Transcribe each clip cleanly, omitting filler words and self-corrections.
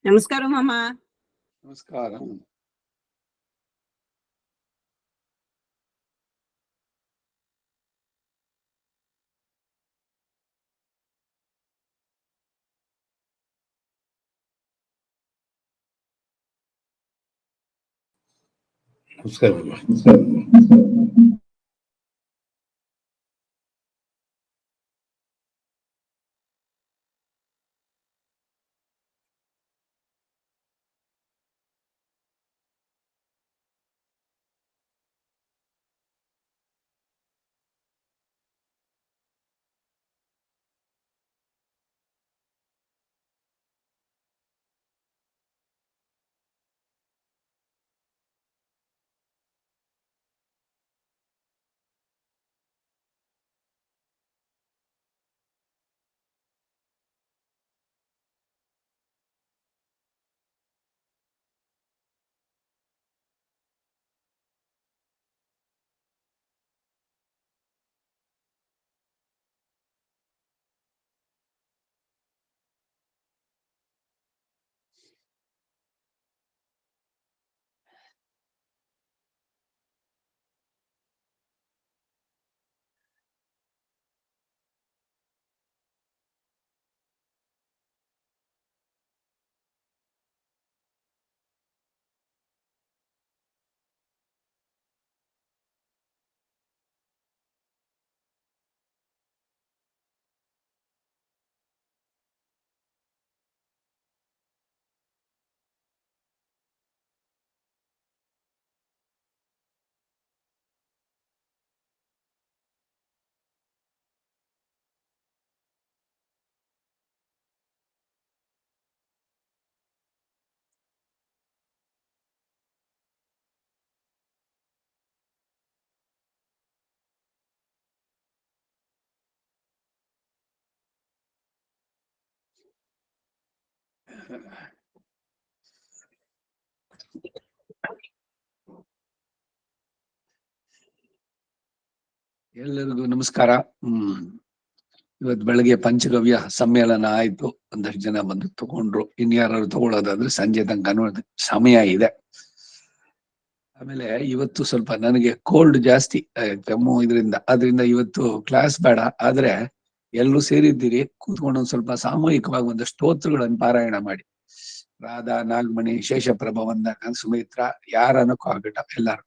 నమస్కారం అమ్మా. నమస్కారం. నమస్కారం. ಎಲ್ಲರಿಗೂ ನಮಸ್ಕಾರ. ಇವತ್ತು ಬೆಳಗ್ಗೆ ಪಂಚಗವ್ಯ ಸಮ್ಮೇಳನ ಆಯ್ತು. ಒಂದಷ್ಟು ಜನ ಬಂದು ತಗೊಂಡ್ರು. ಇನ್ಯಾರು ತಗೊಳ್ಳೋದಾದ್ರೆ ಸಂಜೆ ತನಕ ಸಮಯ ಇದೆ. ಆಮೇಲೆ ಇವತ್ತು ಸ್ವಲ್ಪ ನನಗೆ ಕೋಲ್ಡ್ ಜಾಸ್ತಿ, ಕೆಮ್ಮು ಅದರಿಂದ ಇವತ್ತು ಕ್ಲಾಸ್ ಬೇಡ. ಆದ್ರೆ ಎಲ್ಲರೂ ಸೇರಿದ್ದೀರಿ, ಕೂತ್ಕೊಂಡು ಒಂದ್ ಸ್ವಲ್ಪ ಸಾಮೂಹಿಕವಾಗಿ ಒಂದು ಸ್ತೋತ್ರಗಳನ್ನು ಪಾರಾಯಣ ಮಾಡಿ. ರಾಧಾ, ನಾಗಮಣಿ, ಶೇಷಪ್ರಭ, ವಂದನ, ಸುಮಿತ್ರ, ಯಾರನ್ನಕ್ಕೂ ಆಗಟ ಎಲ್ಲಾರು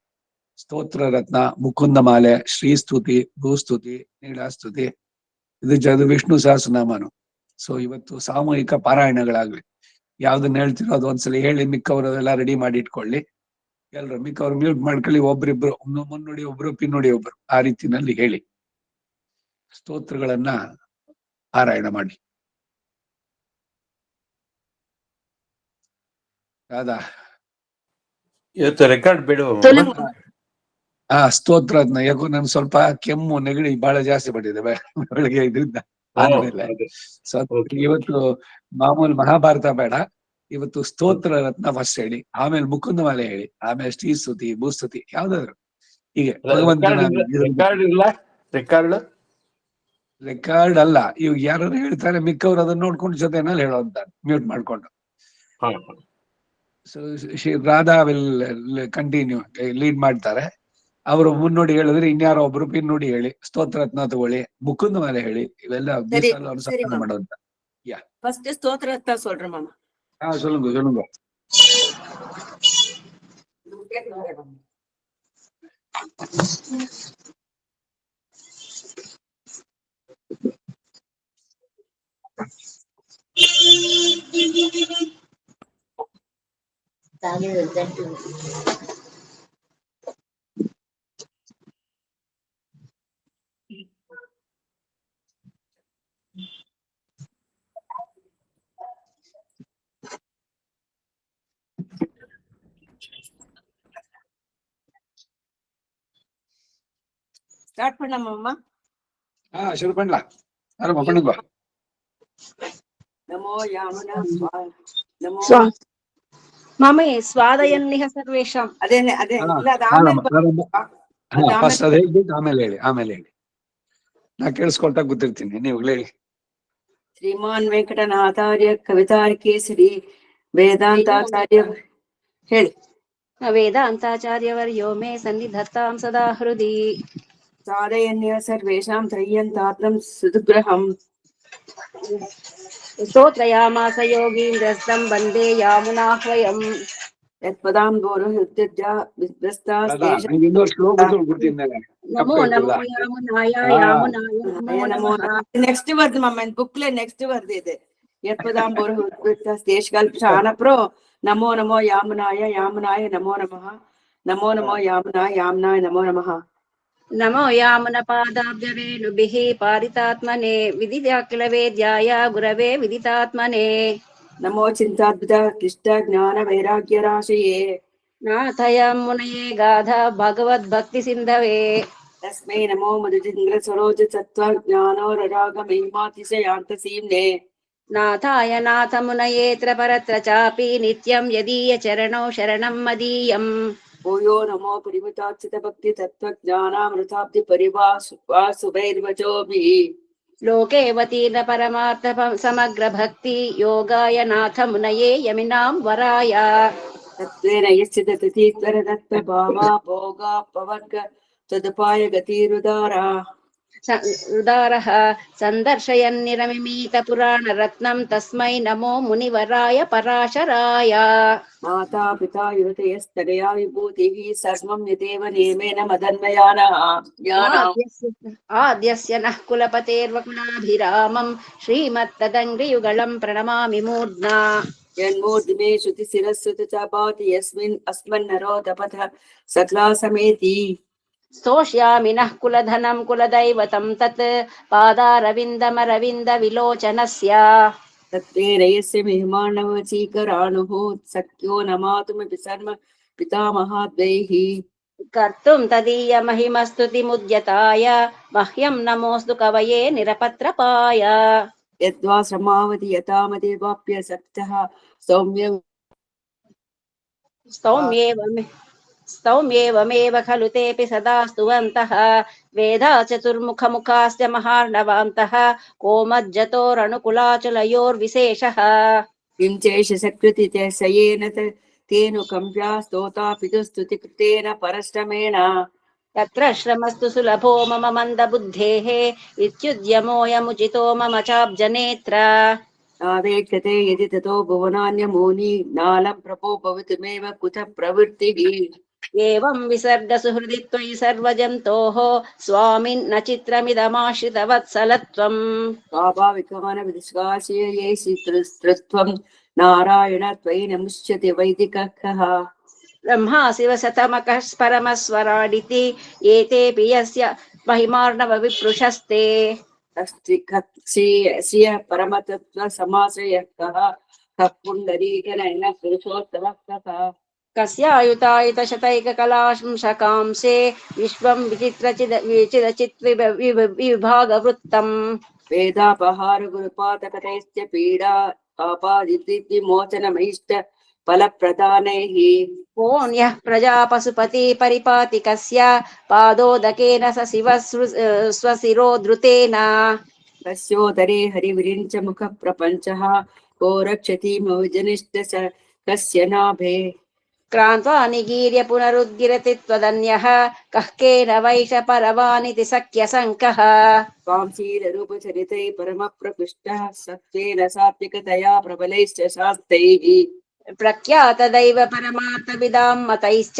ಸ್ತೋತ್ರ ರತ್ನ, ಮುಕುಂದ ಮಾಲೆ, ಶ್ರೀಸ್ತುತಿ, ಭೂಸ್ತುತಿ, ನೀಳಾಸ್ತುತಿ, ಇದು ವಿಷ್ಣು ಸಹಸ್ರನಾಮನು. ಸೊ ಇವತ್ತು ಸಾಮೂಹಿಕ ಪಾರಾಯಣಗಳಾಗ್ಲಿ. ಯಾವ್ದನ್ನ ಹೇಳ್ತಿರೋ ಅದು ಒಂದ್ಸಲ ಹೇಳಿ, ಮಿಕ್ಕವರೆಲ್ಲ ರೆಡಿ ಮಾಡಿ ಇಟ್ಕೊಳ್ಳಿ. ಎಲ್ರು ಮಿಕ್ಕವ್ರು ಮ್ಯೂಟ್ ಮಾಡ್ಕೊಳ್ಳಿ. ಒಬ್ರಿಬ್ರು ಮುನ್ನುಡಿ ಒಬ್ರು, ಪಿನ್ನುಡಿ ಒಬ್ರು, ಆ ರೀತಿನಲ್ಲಿ ಹೇಳಿ ಸ್ತೋತ್ರಗಳನ್ನ ಪಾರಾಯಣ ಮಾಡಿ. ರಾಧಾ, ಇವತ್ತು ರೆಕಾರ್ಡ್ ಬಿಡು. ಸ್ತೋತ್ರದ್ನ ಯಾಕೋ ನನ್ ಸ್ವಲ್ಪ ಕೆಮ್ಮು ನೆಗಡಿ ಬಹಳ ಜಾಸ್ತಿ ಪಟ್ಟಿದೆ ಬೆಳಗ್ಗೆ ಇದರಿಂದ ಆದ್ಮೇಲೆ. ಸೊ ಇವತ್ತು ಮಾಮೂಲು ಮಹಾಭಾರತ ಬೇಡ, ಇವತ್ತು ಸ್ತೋತ್ರ ರತ್ನ ಫಸ್ಟ್ ಹೇಳಿ, ಆಮೇಲೆ ಮುಕುಂದ ಮಾಲೆ ಹೇಳಿ, ಆಮೇಲೆ ಶ್ರೀಸ್ತುತಿ, ಭೂಸ್ತುತಿ, ಯಾವ್ದಾದ್ರು ಹೀಗೆ ಭಗವಂತನ ರೆಕಾರ್ಡ್ ಅಲ್ಲ. ಇವಾಗ ಯಾರು ಹೇಳ್ತಾರೆ, ಮಿಕ್ಕವ್ರು ಅದನ್ನ ನೋಡ್ಕೊಂಡು ಜೊತೆನಲ್ಲಿ ಹೇಳೋಂತ ಮ್ಯೂಟ್ ಮಾಡ್ಕೊಂಡು. So Shri Radha will continue lead ಮಾಡ್ತಾರೆ. ಅವರು ಮುನ್ನೋಡಿ ಹೇಳಿದ್ರೆ ಇನ್ಯಾರೋ ಒಬ್ರು ಪಿನ್ನೋಡಿ ಹೇಳಿ, ಸ್ತೋತ್ರರತ್ನ ತಗೊಳ್ಳಿ, ಮುಕುಂದ ಮೇಲೆ ಹೇಳಿ. ಇವೆಲ್ಲ ಅನುಸಂಧಾನ ಮಾಡುವಂತ. ಫಸ್ಟ್ ಸ್ತೋತ್ರರತ್ನ சொல்றேன் மாமா. சொல்லுங்க. ஸ்டார்ட் பண்ணலாமா? ಶುರು பண்ணலாம். பண்ணுங்க. ನಮೋ ಯಾಮನ ನಮೋ ಮಾಮಯ್ಯ ಸ್ವಾದಯನ್ನಿಹ ಸರ್ವೇಷಾಂ. ಅದೇ ಫಸ್ಟ್ ಅದ್ ಹೇಳ್ಬಿಟ್ಟು ಆಮೇಲೆ ಹೇಳಿ. ನಾ ಕೇಳಿಸ್ಕೊಳ್ತಾ ಗೊತ್ತಿರ್ತೀನಿ, ನೀವು ಹೇಳಿ. ಶ್ರೀಮಾನ್ ವೆಂಕಟನಾಥಾರ್ಯ ಕವಿತಾರ್ಕೇಸರಿ ವೇದಾಂತಾಚಾರ್ಯ ಹೇಳಿ. ವೇದಾಂತಾಚಾರ್ಯವರ್ಯೋ ಮೇ ಸನ್ನಿಧತ್ತಾಂ ಸದಾ ಹೃದಿ. ಸಾಧಯನ್ಯ ಸರ್ವೇಷಾಂ ತ್ರಯ್ಯಂತಾತ್ರಂ ಸುದುಗ್ರಹಂ. ಸ್ತೋತ್ರಯಾಮಾಸ ಯೋಗೀಂದ್ರಸ್तं ವಂದೇ ಯಾಮುನಾಹ್ವಯಂ. ಯತ್ಪದಾಂಬೋರು ಹೃತ್ಯಜ ವಿದ್ವಸ್ತಾಸ್ತೇಷ ಇನ್ನೊಂದು ಶ್ಲೋಕ ಕೊಡ್ತೀನಿ. ನಮೋ ನಮೋ ಯಾಮುನಾಯ ಯಾಮುನಾಯ ನಮೋ ನಮಃ. ನೆಕ್ಸ್ಟ್ ವರ್ದ್ ಮಮ್ಮ ಬುಕ್ಲೆ ನೆಕ್ಸ್ಟ್ ವರ್ದ್ ಇದೆ. ಯತ್ಪದಾಂಬೋರು ಹೃತ್ಯಜ ಶಾನಪ್ರೋ ನಮೋ ನಮೋ ಯಾಮುನಾಯ ಯಾಮುನಾಯ ನಮೋ ನಮಃ. ನಮೋ ನಮೋ ಯಾಮುನಾಯ ಯಾಮುನಾಯ ನಮೋ ನಮಃ. ನಮೋ ಯಾಮುನ ಪಾದಾಬ್ಜವೇಣುಭಿಃ ಪಾರಿತಾತ್ಮನೆ ವಿದಿತಾಖಿಲ ವೇದ್ಯಾಯ ಗುರವೇ ವಿದಿತಾತ್ಮನೆ. ನಮೋ ಚಿಂತಾದ್ಭುತ ಕ್ಲಿಷ್ಟ ಜ್ಞಾನ ವೈರಾಗ್ಯ ರಾಶಯೇ. ನಾಥಯಂ ಮುನಯೇ ಗಾಧ ಭಗವದ್ಭಕ್ತಿ ಸಿಂಧವೇ. ತಸ್ಮೈ ನಮೋ ಮಧುಜಿಂದ್ರ ಸರೋಜ ಸತ್ವ ಜ್ಞಾನೋರರಾಗ ಮಹಿಮಾತಿಶಯಾಂತ ಸೀಮ್ನೆ. ನಾಥಾಯ ನಾಥ ಮುನಯೇತ್ರ ಪರತ್ರ ಚಾಪಿ ನಿತ್ಯಂ ಯದೀಯ ಚರಣೌ ಶರಣಂ ಮದೀಯಂ. ಭೂಯೋ ನಮೋ ಪರಿಮಿತಾಚ್ಯುತ ಭಕ್ತಿ ತತ್ವ ಜ್ಞಾನಾಮೃತಾಬ್ಧಿ ಪರಿವಾಸುಭೈರ್ವಚೋಭಿಃ. ಲೋಕೇವತೀರ್ಣ ಪರಮಾರ್ಥ ಸಮಗ್ರ ಭಕ್ತಿ ಯೋಗಾಯ ನಾಥ ಮುನಯೇ ಯಮಿನಾಂ ವರಾಯ. ತತ್ವೇನ ಯಶ್ಚಿತ ತತೀಶ್ವರ ದತ್ತ ಭಾವ ಭೋಗ ಪವರ್ಗ ತದುಪಾಯ ಗತಿರುದಾರ. ಉದಾರಃ ಸಂದರ್ಶಯನ್ನಿರಮಿಮೀತ ಪುರಾಣ ರತ್ನಂ ತಸ್ಮೈ ನಮೋ ಮುನಿವರಾಯ ಪರಾಶರಾಯ. ಮಾತಾ ಪಿತಾ ಯುವತಯಸ್ತನಯಾ ವಿಭೂತಿಃ ಸರ್ವಂ ಯದೇವ ನೇಮೇನ ಮದನ್ಮಯಾನಃ. ಆದ್ಯಸ್ಯ ನಃ ಕುಲಪತೇರ್ವಕುಲಾಭಿರಾಮಂ ಶ್ರೀಮತ್ತದಂಗ್ರಿಯುಗಳಂ ಪ್ರಣಮಾಮಿ ಮೂರ್ಧ್ನಾ. ಯನ್ಮೂರ್ಧ್ನಿ ಶ್ರುತಿ ಶಿರಸ್ಸುತ ಚ ಭಾತಿ ಯಸ್ಮಿನ್ ಅಸ್ಮನ್ನರೋ ತಪಥ ಸಕಲಾ ಸಮೇತಿ. ಸ್ತೋಷ್ಯಾಮಿ ನಃ ಕುಲಧನಂ ಕುಲದೈವತಂ ತತ್ ಪಾದಾರವಿಂದಮರವಿಂದ ವಿಲೋಚನಸ್ಯ. ತತ್ವೇನ ಯಸ್ಯ ಮಹಿಮಾನವಚೀಕರಾಣುಃ ಸಖ್ಯೋ ನ ಮಾತುಮಪಿ ಸರ್ವ ಪಿತಾಮಹಾದ್ವೈಃ. ಕರ್ತುಂ ತದೀಯ ಮಹಿಮಸ್ತುತಿ ಮುದ್ಯತಾಯ ಮಹ್ಯಂ ನಮೋऽस्तु ಕವಯೇ ನಿರಪತ್ರಪಾಯ. ಯದ್ವಾ ಶ್ರಮಾವತಿ ಯಥಾಮದೇವಾಪ್ಯ ಸಕ್ತಃ ಸ್ತೌಮ್ಯೇವಮೇವ ಖಲು ತೇಪಿ ಸದಾ ಸ್ತುವಂತಃ. ವೇದಾ ಚತುರ್ಮುಖಮುಖಾಶ್ಚ ಮಹಾರ್ಣವಾಂತಃ ಕೋಮಜ್ಜತೋರನುಕುಲಾಚಲಯೋರ್ವಿಶೇಷಃ. किं चैष सकृति सयेन तेनु कंप्या स्तोता पितुस्तुति कृतेन परश्रमेण. तत्र श्रमस्तु सुलभो मम मन्दबुद्धेः इत्युद्यमोऽयमुचितो मम चाब्जनेत्र. नावेक्षते यदि ततो भुवनान्यमूनि नालं प्रभो भवितुमेव कुतः प्रवृत्तिः. एवं विसर्गसुहृदि त्वयि सर्वजन्तोः स्वामिन् न चित्रमिदमाश्रितवत्सलत्वम्. स्वाभाविकमान विदुष्काशय ये श्रुत्वं नारायण त्वयि नमुष्यति वैदिकः कः. ब्रह्मा शिवशतमकः परमस्वराडिति एतेऽपि यस्य महिमार्णव विप्रुषस्ते. श्रिय परमतत्त्व समाश्रयः कः. कः पुण्डरीकनयन पुरुषोत्तमः कः. कस्यायुतायुतशतैककलांशकांसे विश्वं विचित्रचिद्विभागवृत्तम्. वेदापहार गुरुपातकतैश्च पीडा आपादितिमोचनमैष्ट फलप्रदानैः. कोऽन्यः प्रजापशुपति परिपातिकस्य पादोदकेन स शिवः स्वशिरोधृतेन. कस्योदरे हरिविरिञ्च मुख प्रपञ्चः को रक्षति मौजनिष्ठ कस्य नाभे. क्रान्त्वा निगीर्य पुनरुद्गिरति त्वदन्यः कः केन वैष परवानिति सख्यशङ्कः. त्वां शीलरूपचरितैः परमप्रकृष्टः सत्त्वेन सात्विकतया प्रबलैश्च शास्त्रैः. प्रख्यातदैव परमार्थविदां मतैश्च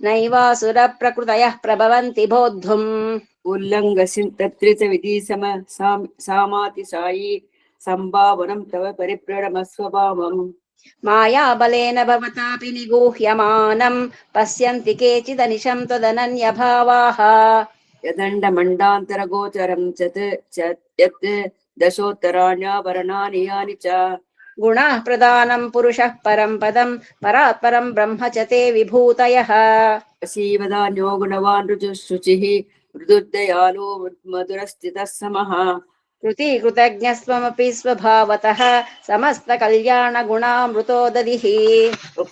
नैवासुरप्रकृतयः प्रभवन्ति बोद्धुम्. उल्लङ्घसिं तत्रिच विधि सामातिशायी सम्भावनं तव परिप्रणमस्वभावम्. मायाबलेन भवतापि निगूह्यमानं पश्यन्ति केचिदनिशं त्वदनन्यभावाः. यदण्डमण्डान्तरगोचरं च यत् दशोत्तराण्यावरणानि यानि च. गुणाः प्रदानं पुरुषः परं पदं परात्परं ब्रह्म च ते विभूतयः. अशीवदान्यो गुणवान् ऋजुशुचिः मृदुर्दयालु मधुरस्थितः समः. कृतिकृतज्ञस्त्वमपि स्वभावतः समस्तकल्याणगुणामृतो दधिः.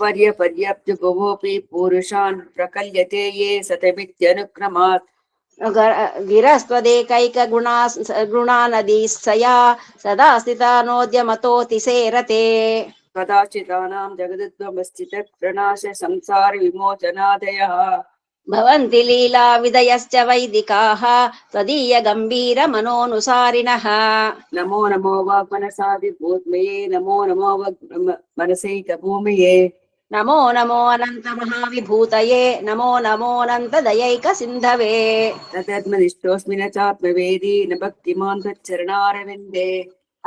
पर्यप्य भुवोऽपि पुरुषान् प्रकल्यते ये सतमित्यनुक्रमात्. गिरस्त्वदेकैकगुणानदीः सया सदा स्थिता नोद्यमतोऽतिसेरते. कदाचिदानां जगदुद्भवस्थितः प्रणाश संसार विमोचनादयः भवन्ति लीला विदयश्च वैदिकाः त्वदीय गम्भीर मनोनुसारिणः नमो नमो वाग्मनसादिभूतमये नमो नमो मनसैकभूमये नमो नमो अनन्त महाविभूतये नमो नमोऽनन्त दयैक सिन्धवे न तद्मनिष्ठोऽस्मि न चात्मवेदी न भक्तिमान् त्वच्चरणारविन्दे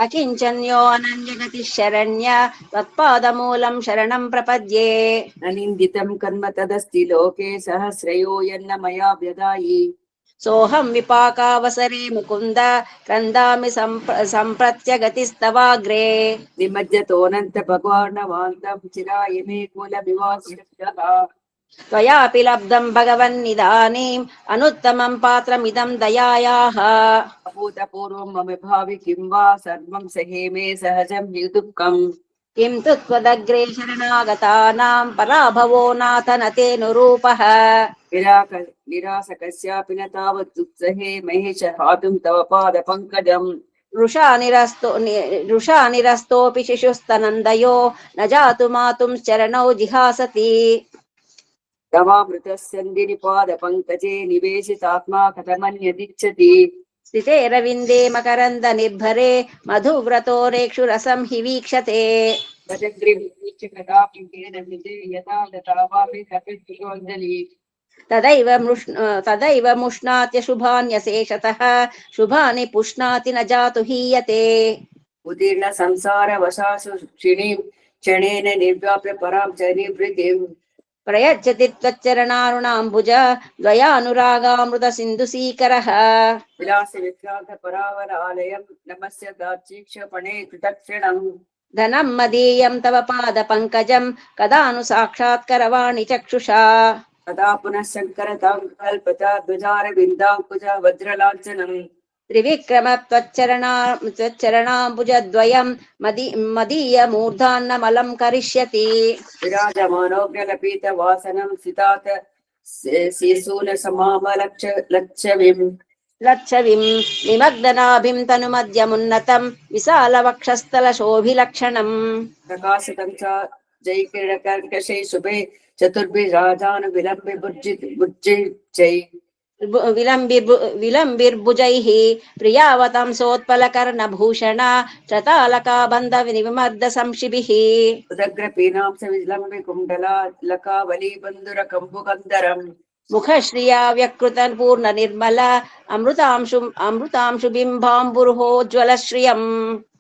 अकिञ्चन्यो अनन्यगतिः शरण्य त्वत्पादमूलं शरणं प्रपद्ये न निन्दितं कर्म तदस्ति लोके सहस्रयो यन्न मया व्यदायि सोऽहं विपाकावसरे मुकुन्द क्रन्दामि सम्प्रत्यगतिस्तवाग्रे निमज्जतोऽनन्त भगवानवान्तं चिराय मे कुलविवासितः त्वयापि लब्धं भगवन्निदानीम् अनुत्तमं पात्रमिदं दयायाः अभूतपूर्वं मम भावि किं वा सर्वं सहे मे सहजं दुःखम् किं तु त्वदग्रे शरणागतानां पराभवो नाथ न तेऽनुरूपः निरासकस्यापि न तावत् उत्सहे महेश हातुं तव पादपङ्कजम् रुषा निरस्तोऽपि शिशुस्तनन्दयो न जातु मातुं चरणौ जिहासति तवामृतस्यन्दिनि पादपङ्कजे निवेशितात्मा कथमन्यदिच्छति स्थितेरविन्दे मकरन्द निर्भरे मधुव्रतोरेक्षुरसं हि वीक्षते भजग्रीवीक्ष्य कदापि केन विदे यथा तथा वापि कपिशोऽञ्जलि तदैव मुष्णात्य शुभान्यशेषतः शुभानि पुष्णाति न जातु हीयते उदीर्ण संसार वशासु क्षिणीं क्षणेन निर्व्याप्य परां च निवृत्तिम् प्रयच्छति त्वच्चरणारुणाम्बुज द्वयानुरागामृत सिन्धुसीकरः विलास विक्रान्त परावरालयं नमस्य दाक्षीक्षपणे कृतक्षणम् धनं मदीयं तव पादपङ्कजं कदा नु साक्षात्करवाणि चक्षुषा तदा पुनः शङ्करतां कल्पता ध्वजारविन्दाङ्कुज वज्रलाञ्छनम् त्रिविक्रम त्वच्चरणाम्बुजद्वयं मदीयमूर्धान्नमलं करिष्यति विराजमानोऽग्रलपित वासनं सितात शिशून समामलक्ष लक्षविम् लक्षविं निमग्ननाभिं तनुमध्यमुन्नतं विशालवक्षस्थलशोभिलक्षणम् प्रकाशितं च जैकिरणकर्कशे शुभे चतुर्भिराजानुविलम्बे बुर्जिजै विलम्बिर्भुजैः प्रियावतंसोत्पलकर्णभूषण चतालकाबन्धविनिमर्दसंशिभिः उदग्रपीनां स विलम्बे कुण्डला लकावली बन्धुरकम्बुकन्दरम् मुखश्रिया व्यकृतपूर्णनिर्मल अमृतांशुबिम्बाम्बुरुहोज्ज्वलश्रियम्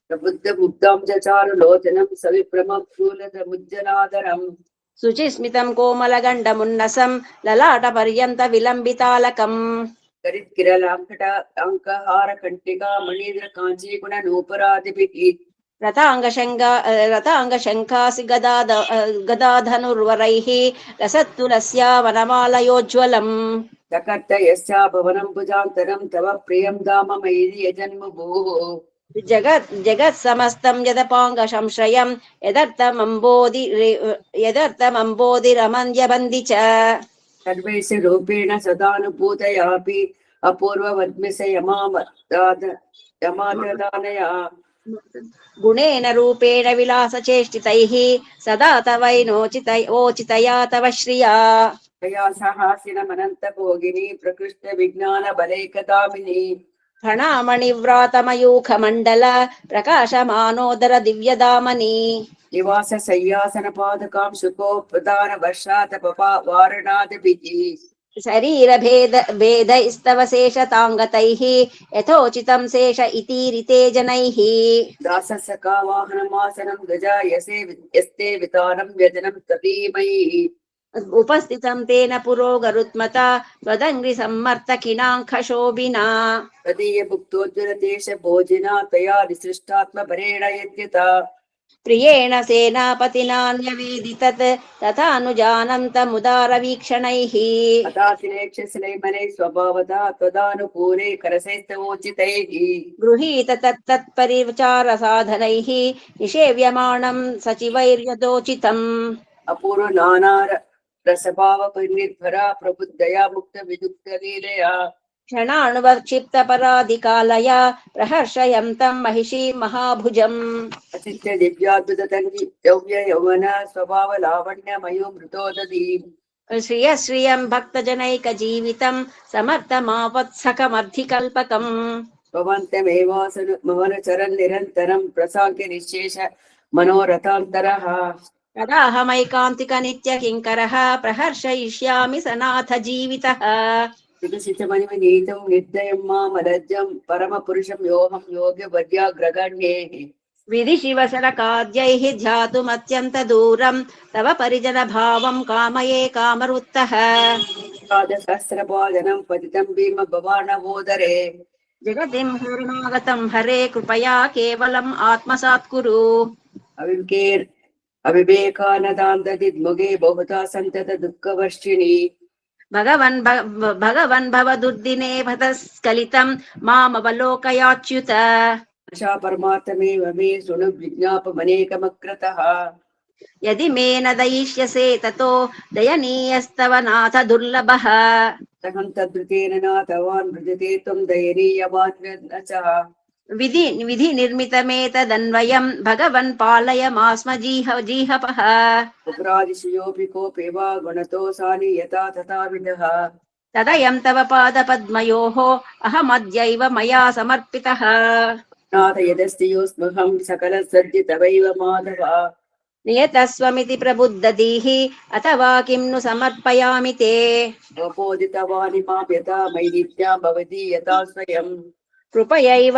प्रबुद्धमुग्धं च चारुलोचनं सविप्रमक्षूलमुज्जनादरम् शुचिस्मितं कोमलगण्डमुन्नसं ललाटपर्यन्तविलम्बितालकम् करित्किरलाङ्कहारकण्टिका मणीन्द्र काञ्चीगुणनूपुरादिभिः रताङ्गशङ्कासि गदाधनुर्वरैः लसत्तुलस्या वनमालयोज्ज्वलम् सकर्त यस्या भवनं भुजान्तरं तव प्रियं धाम मयि यजन्मुभुः जगत्समस्तं यदपाङ्गसंश्रयं यदर्थमम्बोधिरमन्द्यबन्धि च सर्वेषु रूपेण सदानुभूतयापि अपूर्ववद्मिष यमाददानया गुणेन रूपेण विलासचेष्टितैः सदा तवैनोचितया तव श्रिया तया सहासिनमनन्तभोगिनी प्रकृष्टविज्ञानबलैकदामिनी फणामणिव्रातमयूखमण्डल प्रकाशमानोदर दिव्यदामनि निवास सय्यासनपादकां शुकोपदान वर्षातपपा वारणादिभिः शरीरभेदैस्तव शेषताङ्गतैः यथोचितं शेष इतीरिते जनैः दाससखा वाहनमासनं गजा यस्ते वितानं व्यजनं ततीमयि उपस्थितं तेन पुरोगरुत्मता त्वदङ्घ्रिसम्मर्तकिणाङ्कशोभिना तदीयभुक्तोज्ज्वलदेश भोजिना त्वया विसृष्टात्मभरेण यद्यता प्रियेण सेनापतिनान्यवेदितत् तथानुजानन्तमुदारवीक्षणैः अदातिरेक्षशिलैमलै स्वभावदा त्वदानुकूले करसैस्तवोचितैः गृहीत तत्तत्परिचारसाधनैः निषेव्यमाणं सचिवैर्यदोचितम् अपूर्व नाना रसभाव निर्भरा प्रबुद्धया मुक्त विदुक्त लीलया क्षणाणुवक्षिप्तपराधिकालया प्रहर्षयं तं महिषी महाभुजम् अचित्य दिव्याद्भुत तन्वी यौव्य यौवन स्वभाव लावण्य मयो मृतोदधी श्रियं भक्तजनैकजीवितं समर्थमावत्सकमर्धिकल्पकम् भवन्तमेवासन मोहनचरन् निरन्तरं प्रसाद्य निःशेष मनोरथान्तरः तदाहमैकान्तिकनित्यकिङ्करः प्रहर्षयिष्यामि सनाथ जीवितः विकसितमनिमनीतं निर्दयं मामलज्जं परमपुरुषं योऽहं योग्यवर्याग्रगण्ये विधिशिवसरकाद्यैः ध्यातुमत्यन्तदूरं तव परिजनभावं कामये कामरुत्तः पादसहस्रपादनं पतितं भीम भवानवोदरे जगतिं शरणागतं हरे कृपया केवलम् आत्मसात् कुरु अविवेकेर् अविवेकानदान्तदिद्मुगे बहुधा सन्तत दुःखवर्षिणि भगवन् भवदुर्दिने भतस्खलितं मामवलोकयाच्युत आशा परमार्थमेव मे शृणु विज्ञापमनेकमक्रतः यदि मे न दयिष्यसे ततो दयनीयस्तव नाथ दुर्लभः सहं तद्वृतेन नाथवान् भृजते त्वं दयनीयवान् न च विधि निर्मितमेतदन्वयं भगवन् पालय मास्म जीहपः उग्रादिशयोऽपि कोऽपि वा गुणतोऽसानि यथा तथा विदः तदयं तव पादपद्मयोः अहमद्यैव मया समर्पितः नाथ यदस्ति योऽस्महं सकलसद्य तवैव माधव नियतस्वमिति प्रबुद्धधीः अथवा किं नु समर्पयामि ते अपोदितवानि मां यथा मयि नित्या भवति यथा स्वयं कृपयैव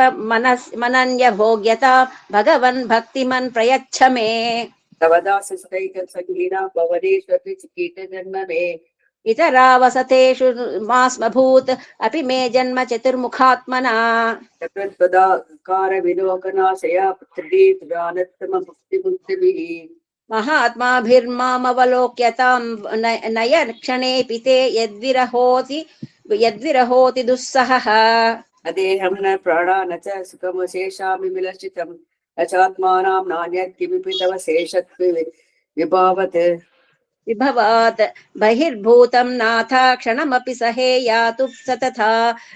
मनन्य भोग्यता भगवन् भक्तिमन् प्रयच्छ मे तव दासस्तैकसङ्गीना भवनेष्वपि कीटजन्म मे इतरावसतेषु मास्मभूत् अपि मे जन्म चतुर्मुखात्मना चक्रत्वदाकारविलोकनाशया पुत्रीपुराणत्तममुक्तिमुक्तिभिः महात्माभिर्मामवलोक्यतां नय क्षणेऽपि ते यद्विरहोति दुस्सहः अदेहं न प्राणा न च सुखमशेषामि विलसितं न चात्मानां नान्यत् किमपि तव शेषत्वे विभवात् बहिर्भूतं नाथ क्षणमपि सहे यातु स तथा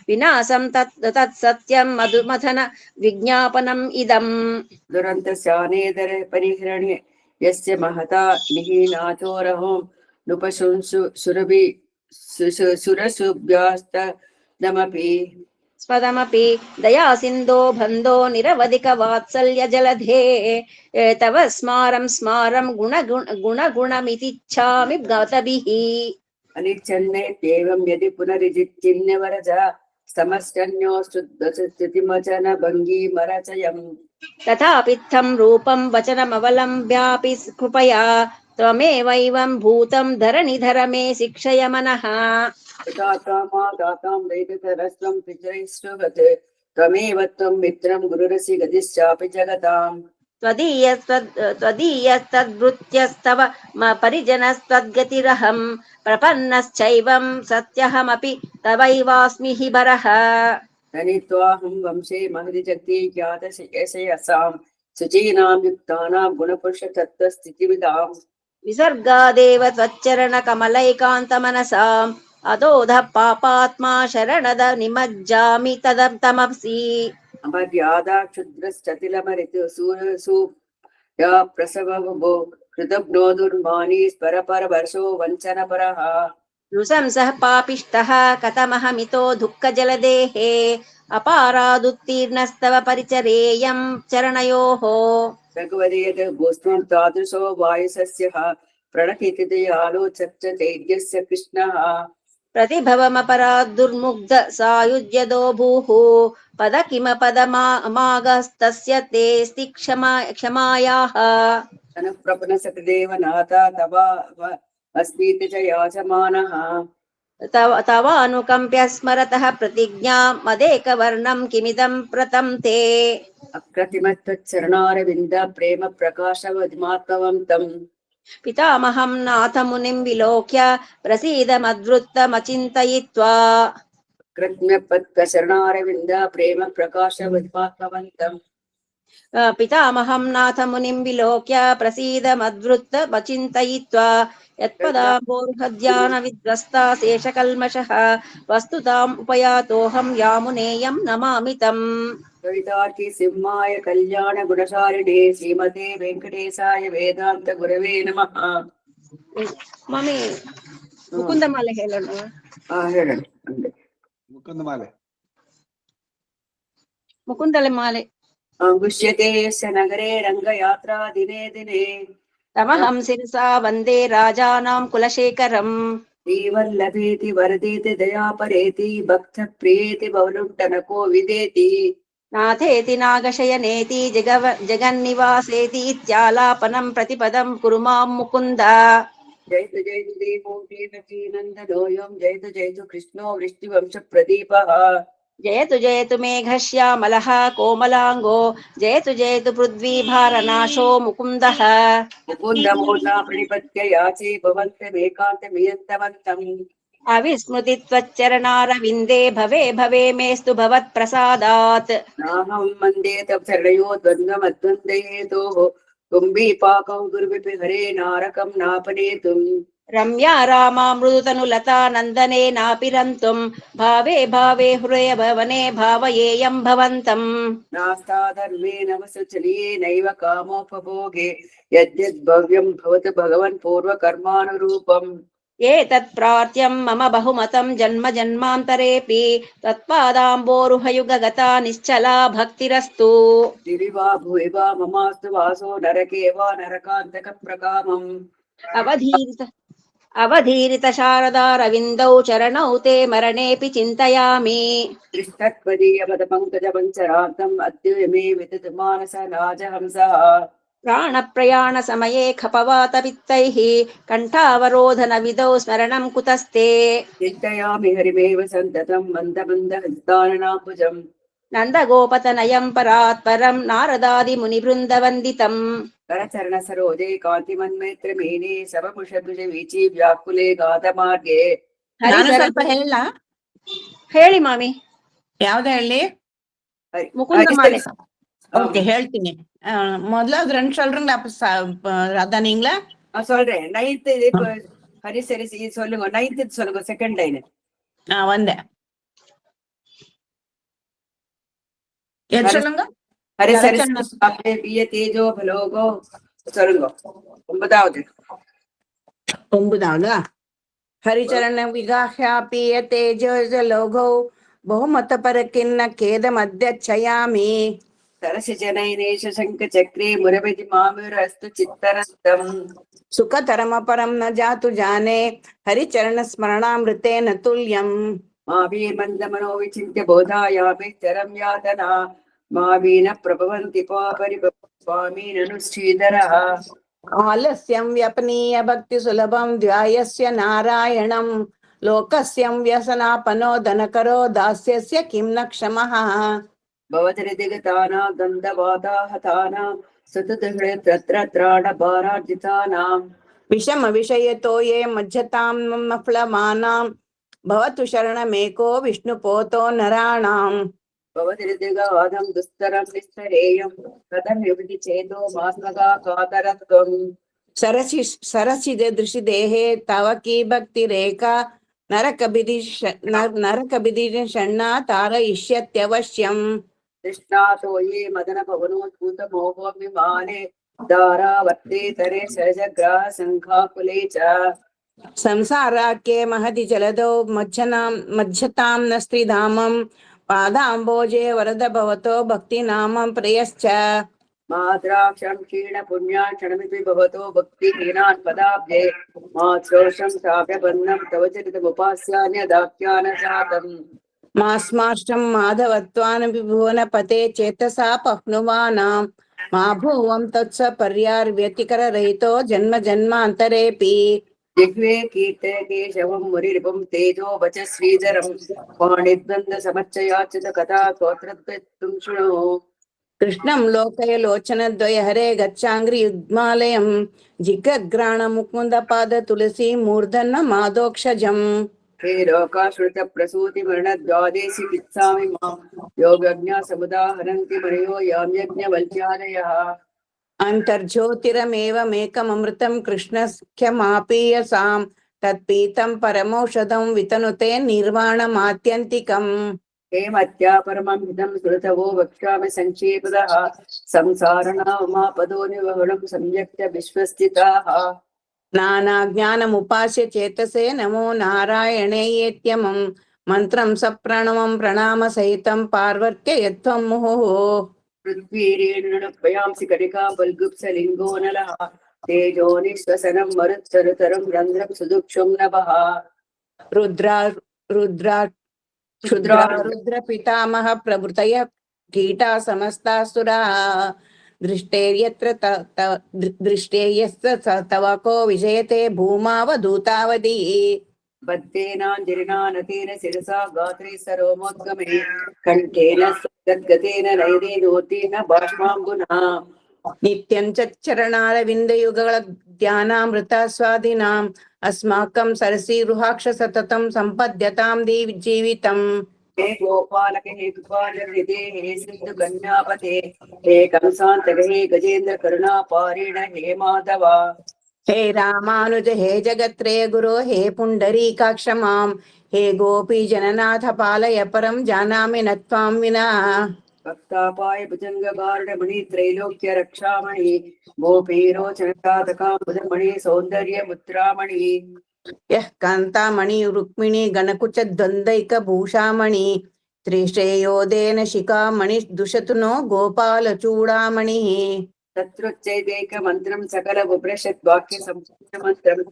विनाशं तत्सत्यं मधुमथन विज्ञापनम् इदम् दुरन्तस्यानेदर परिहरणे यस्य महता निहीनाचोरहो नुपशुंसु सुरभि सुरसुभ्यास्तदमपि स्वदमपि दया सिन्धो बन्धो निरवधिक वात्सल्य जलधे तव स्मारं गुणगुणमितिच्छामि गतभिः अनिच्छन्नेत्येवं यदि पुनरिजिच्चिन्नवरजा समस्तन्योस्तुतिमचन भङ्गी मरचयम् तथापित्थं रूपं वचनमवलम्ब्यापि कृपया त्वमेवैवं भूतं धरणिधर मे शिक्षय मनः दातां वैदतरस्त्वं पितरैस्तुवत् त्वमेव त्वं मित्रं गुरुरसि गतिश्चापि जगताम् त्वदीयस्तद्वृत्त्यस्तव परिजनस्त्वद्गतिरहं प्रपन्नश्चैवं सत्यहमपि तवैवास्मि हि भरः धनित्वाहं वंशे महति जगति ज्ञातशयसां शुचीनां युक्तानां गुणपुरुषतत्त्वस्थितिविदाम् विसर्गादेव त्वच्चरणकमलैकान्तमनसाम् अदोधः पापात्मा शरणद निमज्जामि तमसि अमर्यादा क्षुद्रश्चतिलमरितु सूरसु या प्रसवो कृतज्ञोदुर्मानी परपरवर्षो वञ्चनपरः नृशंसः पापिष्टः कथमहमितो दुःखजलदेः अपारादुत्तीर्णस्तव परिचरेयं चरणयोः भगवदेत गोस्त्वं तादृशो वायुसस्यः प्रणकितदयालोचच्च चैद्यस्य कृष्णः प्रतिभवमपरादुर्मुग्ध सायुज्यदो भूः पद किमपदमागस्तस्य तेऽस्ति क्षमायाः अनुप्रपन्नसकृदेव नाथा तवा अस्मीति च याचमानः तवानुकम्प्य स्मरतः प्रतिज्ञा मदेकवर्णं किमिदं प्रतं ते अप्रतिमत्तच्चरणारविन्द प्रेम प्रकाशवद्मात्मवन्तं पितामहं नाथ मुनिं विलोक्य प्रसीद मद्वृत्तमचिन्तयित्वा कृत्म्यपत्कशरणारविन्द प्रेम प्रकाशवद्मात्मवन्तं पितामहं नाथ मुनिं विलोक्य प्रसीद मद्वृत्तमचिन्तयित्वा यत्पदाम्बोरुहध्यानविध्वस्ता शेषकल्मषः वस्तुताम् उपयातोऽहं यामुनेयं नमामि तम्। कवितार्की सिंहाय कल्याण गुणशालिने श्रीमते वेंकटेशाय वेदांत गुरवे नमः. ಮಮ್ಮಿ ಮುಕುಂದಮಾಲೆ ಹೇಳೋಣ. ಹೇಳಿ ಮುಕುಂದ ಮಾಲೆ. ಮುಕುಂದಲೆ ಮಾಲೆ. ಅಂಗುಷ್ಯತೆ ಯಸ್ಯ ನಗರೆ ರಂಗಯಾತ್ರಾ ದಿನೇ ದಿನೇ ತಮಹಂ ಶಿರಸಾ ವಂದೇ ರಾಜಾನಾಂ ಕುಲಶೇಖರಂ. ಶ್ರೀವಲ್ಲಭೇತಿ ವರದೇತಿ ದಯಾಪರೇತಿ ಭಕ್ತ ಪ್ರಿಯೇತಿ ಬವಲುಂಟನಕೋ ವಿದೇತಿ ನಾಥೇತಿ ನಾಗಶಯನೇತಿ ಜಗನ್ನಿವಾಸೇತಿ ಇತ್ಯಾಲಾಪನಂ ಪ್ರತಿಪದಂ ಕುರು ಮಾಂ ಮುಕುಂದ. ಜಯತು ಜಯತು ದೇವೋ ದೇವಕೀ ನಂದನೋಯಂ ಜಯತು ಜಯತು ಕೃಷ್ಣೋ ವೃಷ್ಟಿವಂಶ ಪ್ರದೀಪಃ ಜಯತು ಜಯತು ಮೇಘಶ್ಯಾಮಲಃ ಕೋಮಲಾಂಗೋ ಜಯತು ಜಯತು ಪೃಥ್ವೀಭಾರನಾಶೋ ಮುಕುಂದಃ. ಮುಕುಂದ ಮೂರ್ಧಾ ಪ್ರಣಿಪತ್ಯ ಯಾಚೇ ಭವಂತಮೇಕಾಂತಮಿಯಂತವಂತಂ ಅವಿಸ್ಮೃತಿ ತ್ವಚ್ಚರಣಾರವಿಂದೇ ಭವೆ ಭವೆ ಮೇಸ್ತು ಭವತ್ ಪ್ರಸಾದಾತ್. ನಾಹಂ ಮಂದೇ ತವ ಚರಣಯೋ ದ್ವಂದ್ವಮದ್ವಂದಯೇತೋಃ ತುಂಬೀಪಾಕಂ ಗುರುವಿಪಿ ಹರೇ ನಾರಕಂ ನಾಪನೇತುಂ ರಮ್ಯಾ ರಾಮಾ ಮೃದುತನುಲತಾ ನಂದನೆ ನಾಪಿರಂತುಂ ಭಾವೆ ಭಾವೆ ಹೃದಯ ಭವನೆ ಭಾವಯೇಯಂ ಭವಂತಂ. ನಾಸ್ತಾ ಧರ್ಮೇ ನವಸುಚಲಿಯೇ ನೈವ ಕಾಮೋಪಭೋಗೆ ಯದ್ಯದ್ಭವ್ಯಂ ಭವತು ಭಗವನ್ ಪೂರ್ವ ಕರ್ಮಾನುರೂಪಂ ಏತತ್ ಪ್ರಾರ್ಥ್ಯಂ ಮಮ ಬಹುಮತಂ ಜನ್ಮ ಜನ್ಮಾಂತರೇಪಿ ತತ್ಪಾದಾಂಬೋರುಹಯುಗಗತಾ ನಿಶ್ಚಲಾ ಭಕ್ತಿರಸ್ತು. ದಿವಿ ವಾ ಭುವಿ ವಾ ಮಮಾಸ್ತು ವಾಸೋ ನರಕೆ ವಾ ನರಕಾಂತಕ ಪ್ರಕಾಮಂ ಅವಧೀರಿತ ಶಾರದಾರವಿಂದೌ ಚರಣೌ ತೇ ಮರಣೇಪಿ ಚಿಂತಯಾಮಿ. ದೃಷ್ಟತ್ವದೀಯ ಪದ ಪಂಕಜ ಪಂಚರಾರ್ಥಂ ಅದ್ಯಮೇ ವಿತತ ಮಾನಸ ರಾಜಹಂಸಃ ಪ್ರಾಣ ಪ್ರಯಾಣ ಸಮಯೇ ಖಪವಾತ ಪಿತ್ತೈಃ ಕಂಠಾವರೋಧನ ವಿಧೌ ಸ್ಮರಣಂ ಕುತಸ್ತೆ. ಚಿಂತಯಾಮಿ ಹರಿಮೇವ ಸಂತತಂ ಮಂದ ಮಂದ ಹಸ್ತಾನನಾಂಬುಜಂ ನಂದಗೋಪತನಯಂ ಪರಾತ್ ಪರಂ ನಾರದಾದಿ ಮುನಿವೃಂದ ವಂದಿತಂ. ಕರಚರಣ ಸರೋಜೆ ಕಾಂತಿ ಮನ್ಮೇತ್ರ ಮೇನೆ ಸವಪುಷಭುಜ ವೀಚಿ ವ್ಯಾಕುಲೆ ಗಾತ ಮಾರ್ಗೆ ನಾನು ಸ್ವಲ್ಪ ಹೇಳ. ಹೇಳಿ ಮಾಮಿ. ಯಾವ್ದ ಹೇಳಿ? முகுந்தமாலை. ஓகே ಹೇಳ್ತೀನಿ. முதலாவது 2 சொல்றீங்களா? அதான் நீங்களா? சொல்றேன். 9th இது ஹரி சரி சொல்லுங்க. 9th சொல்லுங்க. Second line. வந்தேன். எது சொல்லுங்க? ஹரி சரி சாப்பே பிய தேஜோ பலோகோ சொல்லுங்க. 9வது. 9வதா? ஹரிச்சரண விகாஹ்யாபிய தேஜோஜ லோகோ ಬಹುಮತ ಪರಕಿನ್ನ ಖೇದ ಮಧ್ಯಚ್ಛಯಾಮಿ. ಸರಸಿ ಜನೈನೇಶ ಶಂಕ ಚಕ್ರೇ ಮುರಬದಿ ಮಾಮುರಸ್ತು ಚಿತ್ತರಸ್ತಂ ಸುಖತರಮ ಪರಂ ನ ಜಾತು ಜಾನೆ ಹರಿಚರಣ ಸ್ಮರಣಾಮೃತೇನ ತುಲ್ಯಂ. ಮಾವೀರ್ಮಂದ ಮನೋ ವಿಚಿಂತ್ಯ ಬೋಧಾಯಾಮಿ ಚರಂ ಯಾತನಾ ಮಾವೀನ ಪ್ರಭವಂತಿ ಪಾಪರಿ ಸ್ವಾಮೀನನು ಶ್ರೀಧರಃ. ಆಲಸ್ಯಂ ವ್ಯಪನೀಯ ಭಕ್ತಿ ಸುಲಭಂ ಧ್ಯಾಯಸ್ಯ ನಾರಾಯಣಂ ಲೋಕಸ್ಯಂ ವ್ಯಸನಾಪನೋ ದನಕರೋ ದಾಸ್ಯಸ್ಯ ಕಿಂ ನ ಕ್ಷಮಃ. ಭವತರಿದಿಗತಾನಾಂ ದಂದವಾದಾಹತಾನಾಂ ಸತತಹೃ ತತ್ರ ತ್ರಾಣ ಭಾರಾರ್ಜಿತಾನಾಂ ವಿಷಮ ವಿಷಯತೋ ಯೇ ಮಜ್ಜತಾಂ ಮಫ್ಲಮಾನಾಂ ಭವತು ಶರಣಮೇಕೋ ವಿಷ್ಣುಪೋತೋ ನರಾಣಾಂ. ಭವತರಿದಿಗಾಧಂ ದುಸ್ತರಂ ನಿಸ್ತರೇಯಂ ಕಥಂ ಯುಗತಿ ಚೇತೋ ಮಾಸ್ಮಗಾ ಕಾತರತ್ವಂ. ಸರಸಿದೆ ದೃಶಿ ದೇಹೇ ತವ ಕೀ ಭಕ್ತಿ ರೇಖಾ ನರಕಬಿದಿ ಷಣ್ಣ ತಾರಯಿಷ್ಯತ್ಯವಶ್ಯಂ. ತೃಷ್ಣಾತೋ ಯೇ ಮದನ ಭವನೋದ್ಭೂತ ಮೋಹೋಭಿಮಾನೆ ಧಾರಾವರ್ತೇತರೆ ಸಹಜಗ್ರಾಹ ಸಂಘಾಕುಲೇ ಚ. ಸಂಸಾರಕ್ಕೆ ಮಹದಿ ಜಲದೌ ಮಜ್ಜತಾಂ ನ ಸ್ತ್ರೀಧಾಮಂ ಪಾದಾಂಬೋಜೆ ವರದ ಭವತೋ ಭಕ್ತಿ ನಾಮಂ ಪ್ರೇಯಶ್ಚ. ಮಾದ್ರಾಕ್ಷಂ ಕ್ಷೀಣ ಪುಣ್ಯಾನ್ ಕ್ಷಣಮಿತಿ ಭವತೋ ಭಕ್ತಿ ಹೀನಾನ್ ಪದಾಬ್ಜೆ ಮಾಶ್ರೋಷಂ ಶಾಪ್ಯ ಬಂಧಂ ತವ ಚರಿತಮುಪಾಸ್ಯಾನ್ಯದಾಖ್ಯಾನ ಜಾತಂ. ಮಾಸ್ಮಾಷ್ಟಂ ಮಾಧವತ್ವಾನ್ ವಿಭುವನ ಪತೆ ಚೇತಸಾ ಪಹ್ನುವಾನಾಂ ಮಾ ಭುವಂ ತತ್ಸ ಪರ್ಯಾರ್ ವ್ಯತಿಕರ ರಹಿತೋ ಜನ್ಮ ಜನ್ಮಾಂತರೇಪಿ. ಜಿಹ್ವೆ ಕೀರ್ತೆ ಕೇಶವಂ ಮುರಿರಿಪುಂ ತೇಜೋ ವಚ ಶ್ರೀಧರಂ ಪಾಣಿದ್ವಂದ ಸಮಚ್ಚಯಾಚ್ಯುತ ಕಥಾ ಸ್ತೋತ್ರದ್ವೈತುಂ ಶೃಣು. ಕೃಷ್ಣಂ ಲೋಕಯ ಲೋಚನ ದ್ವಯ ಹರೇ ಗಚ್ಚಾಂಗ್ರಿ ಯುಗ್ಮಾಲಯಂ ಜಿಗ್ರಗ್ರಾಣ ಮುಕುಂದ ಪಾದ ತುಳಸಿ ಮೂರ್ಧನ ಮಾದೋಕ್ಷಜಂ. ಹೇ ಲೋಕಾಶ್ರಿತ ಪ್ರಸೂತಿ ಮರಣ ದ್ವಾದೇಶಿ ಪಿತ್ಸಾಮಿ ಮಾಂ ಯೋಗಜ್ಞ ಸಮುದಾಹರಂತಿ ಮನಯೋ ಯಾಮ್ಯಜ್ಞ ವಲ್ಕ್ಯಾದಯಃ. अन्तर्ज्योतिरमेवमेकममृतं कृष्णस्ख्यमापीयसाम् तत्पीतं परमौषधं वितनुते निर्वाणमात्यन्तिकम् हेमत्या परमं हितं स्मृतवो वक्ष्यामि संक्षेपदः संसारणामापदो निवहुलं सम्यक् विश्वस्थिताः नानाज्ञानमुपास्य चेतसे नमो नारायणेयेत्यमं मन्त्रं सप्रणवं प्रणामसहितं पार्वत्य यत्त्वं मुहुः पृथ्वीरेणुपयांसि कटिका बल्गुप्सलिङ्गो नलः तेजो निःश्वसनं मरुत्सरुतरं रन्ध्रं सुदुक्षुं नभः रुद्रा रुद्रा क्षुद्रा रुद्रपितामह प्रभृतय कीटा समस्तासुराः दृष्टेर्यत्र दृष्टेर्यस्य तव को विजयते भूमावधूतावधि बद्धेनाञ्जलिनानतेन शिरसा गात्रे सरोमोद्गमे कण्ठेन गद्गतेन नयनेनोत्तीर्ण बाष्पाम्बुना नित्यं च चरणारविन्दयुगल ध्यानामृतास्वादिनाम् अस्माकं सरसीरुहाक्ष सततं सम्पद्यतां जीवितम् हे गोपालक हे कृपालनिधे हे सिन्धु कन्यापते हे कंसान्तक हे गजेन्द्र करुणापारेण हे माधव हे रामानुज हे जगत्त्रय गुरो हे पुण्डरीकाक्ष मां हे गोपी जननाथ पालय परं जानामि न त्वां विना भक्तापाय भुजङ्गगारुडमणि त्रैलोक्य रक्षामणि गोपीरोचनसाधकाम्बुजमणि सौन्दर्यमुद्रामणि यः कान्तामणि रुक्मिणी गणकुच द्वन्द्वैकभूषामणि त्रिश्रेयोदेन शिखामणि दुषतु नो गोपालचूडामणिः तत्रोच्चैकमन्त्रं सकल उपनिषत् वाक्य संस्कृतमन्त्रं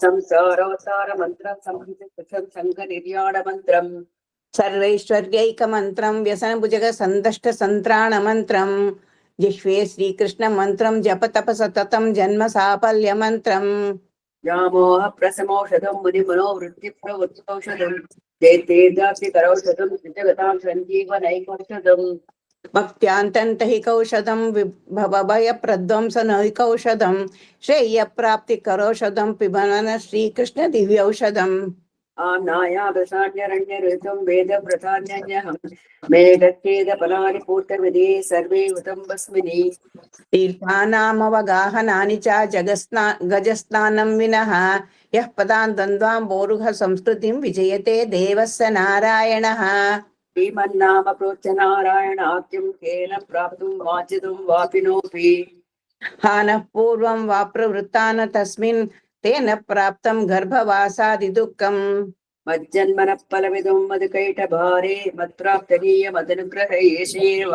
संसारोत्तार मन्त्रं संस्कृतं संघनिर्याण मन्त्रं सर्वैश्वर्यैकमन्त्रं व्यसनभुजग सन्दष्ट सन्त्राणमन्त्रं जिह्वे श्रीकृष्णमन्त्रं जप तप सततं जन्म साफल्यमन्त्रम् व्यामोह प्रसमौषधं मुनिमनोवृत्तिप्रवृत्तौषधं चैतेर्दास्यकरौषधं जगतां सञ्जीवनैकौषधम् भक्त्यान्तन्तहिकौषधं भवभयप्रध्वंसनैकौषधं श्रेयप्राप्तिकरौषधं पिबन श्रीकृष्ण दिव्यौषधम् आम्नायादशान्यरण्यऋतं वेदव्रतान्यन्यहं मेघच्छेदफलानि पूर्तविधे सर्वे हुतं भस्मिनि तीर्थानामवगाहनानि च गजस्नानं विनः यः पदान् द्वन्द्वाम्बोरुह संस्कृतिं विजयते देवस्य नारायणः श्रीमन्नाम प्रोच्चनारायणाख्यं केन प्राप्तुं वाञ्छितुं वापिनोऽपि हानः पूर्वं वा प्रवृत्तान तस्मिन् तेन प्राप्तं गर्भवासादिदुःखम् मज्जन्मनः फलविदुं मधुकैटभारे मत्प्राप्तनीयमदनुग्रहयेषेव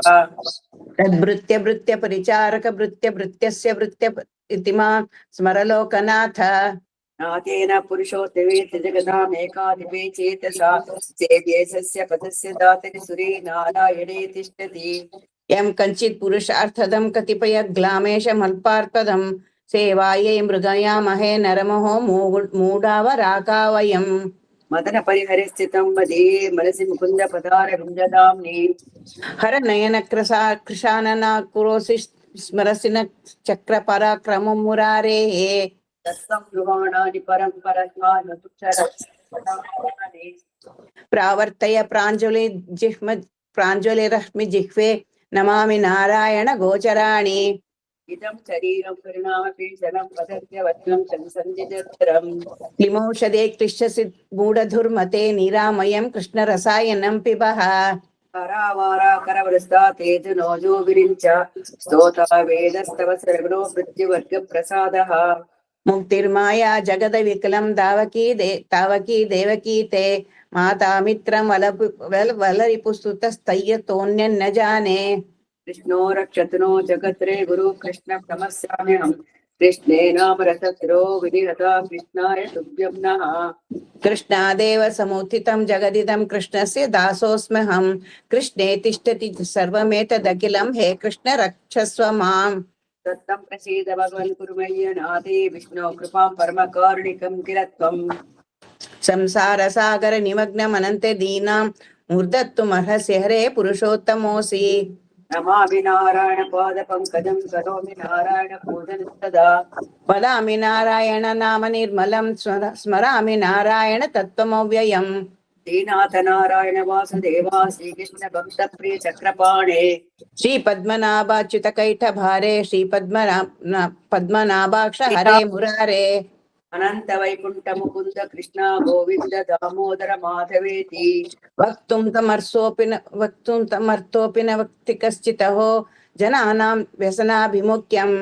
तद्भृत्य भृत्य परिचारक भृत्य भृत्यस्य भृत्य इति मां स्मरलोकनाथ नातेन पुरुषोत्तमेति जगदामेकाधिपे चेतसा सेव्येशस्य पदस्य दातरि सुरे नारायणे तिष्ठति यं कञ्चित् पुरुषार्थदं कतिपय ग्लामेशमल्पार्थदं सेवायै मृगयामहे नरमहो मूढावराका वयम् मदन परिहरिस्थितं मदे मनसि मुकुन्द पदार गुञ्जदाम्नि हर नयन कृशानना कुरोसि स्मरसि न चक्र पराक्रमं मुरारेः तत्सं ध्रुवाणानि परस्मान् प्रावर्तय प्राञ्जलिरश्मि जिह्वे नमामि नारायण गोचराणि इदं शरीरं परिणामपीशनं पदस्य वचनं संसञ्जितरम् लिमौषधे क्लिश्यसि मूढधुर्मते निरामयं कृष्णरसायनं पिबः करावारा करवृस्ता तेजुनोजो विरिञ्च स्तोता वेदस्तव सर्वणो मृत्युवर्ग प्रसादः मुक्तिर्माया जगदविकलं तावकी देवकी ते माता मित्रं वलरिपुस्तुतस्तय्यतोऽन्यं न जाने कृष्णो रक्षतनो जगत्रे गुरु कृष्ण नमस्याम्यहम् कृष्णे नाम रसत्रो विनिहता कृष्णाय तुभ्यं नः कृष्णादेव समुत्थितं जगदिदं कृष्णस्य दासोऽस्म्यहं कृष्णे तिष्ठति सर्वमेतदखिलं हे कृष्ण रक्षस्व माम् दत्तं प्रसीद भगवन् कुर्मय्य नाथे विष्णो कृपां परमकारुणिकं किल त्वम् संसारसागर निमग्नमनन्ते दीनां मूर्धत्वमर्हसि हरे पुरुषोत्तमोऽसि नमामि नारायण पादपङ्कजं करोमि नारायण पूजनं सदा वदामि नारायण नाम निर्मलं स्मरामि नारायण तत्त्वमव्ययम् श्रीनाथ नारायण वासुदेवा श्रीकृष्ण भक्त प्रिय चक्रपाणे श्री पद्मनाभाच्युत कैठ भारे श्री पद्मनाभाक्ष हरे मुरारे अनंत वैकुंठ मुकुंद कृष्ण गोविंद दामोदर माधवेति वक्तुं तमर्थोऽपि न वक्ति कश्चिदहो जनानां व्यसनाभिमुख्यम्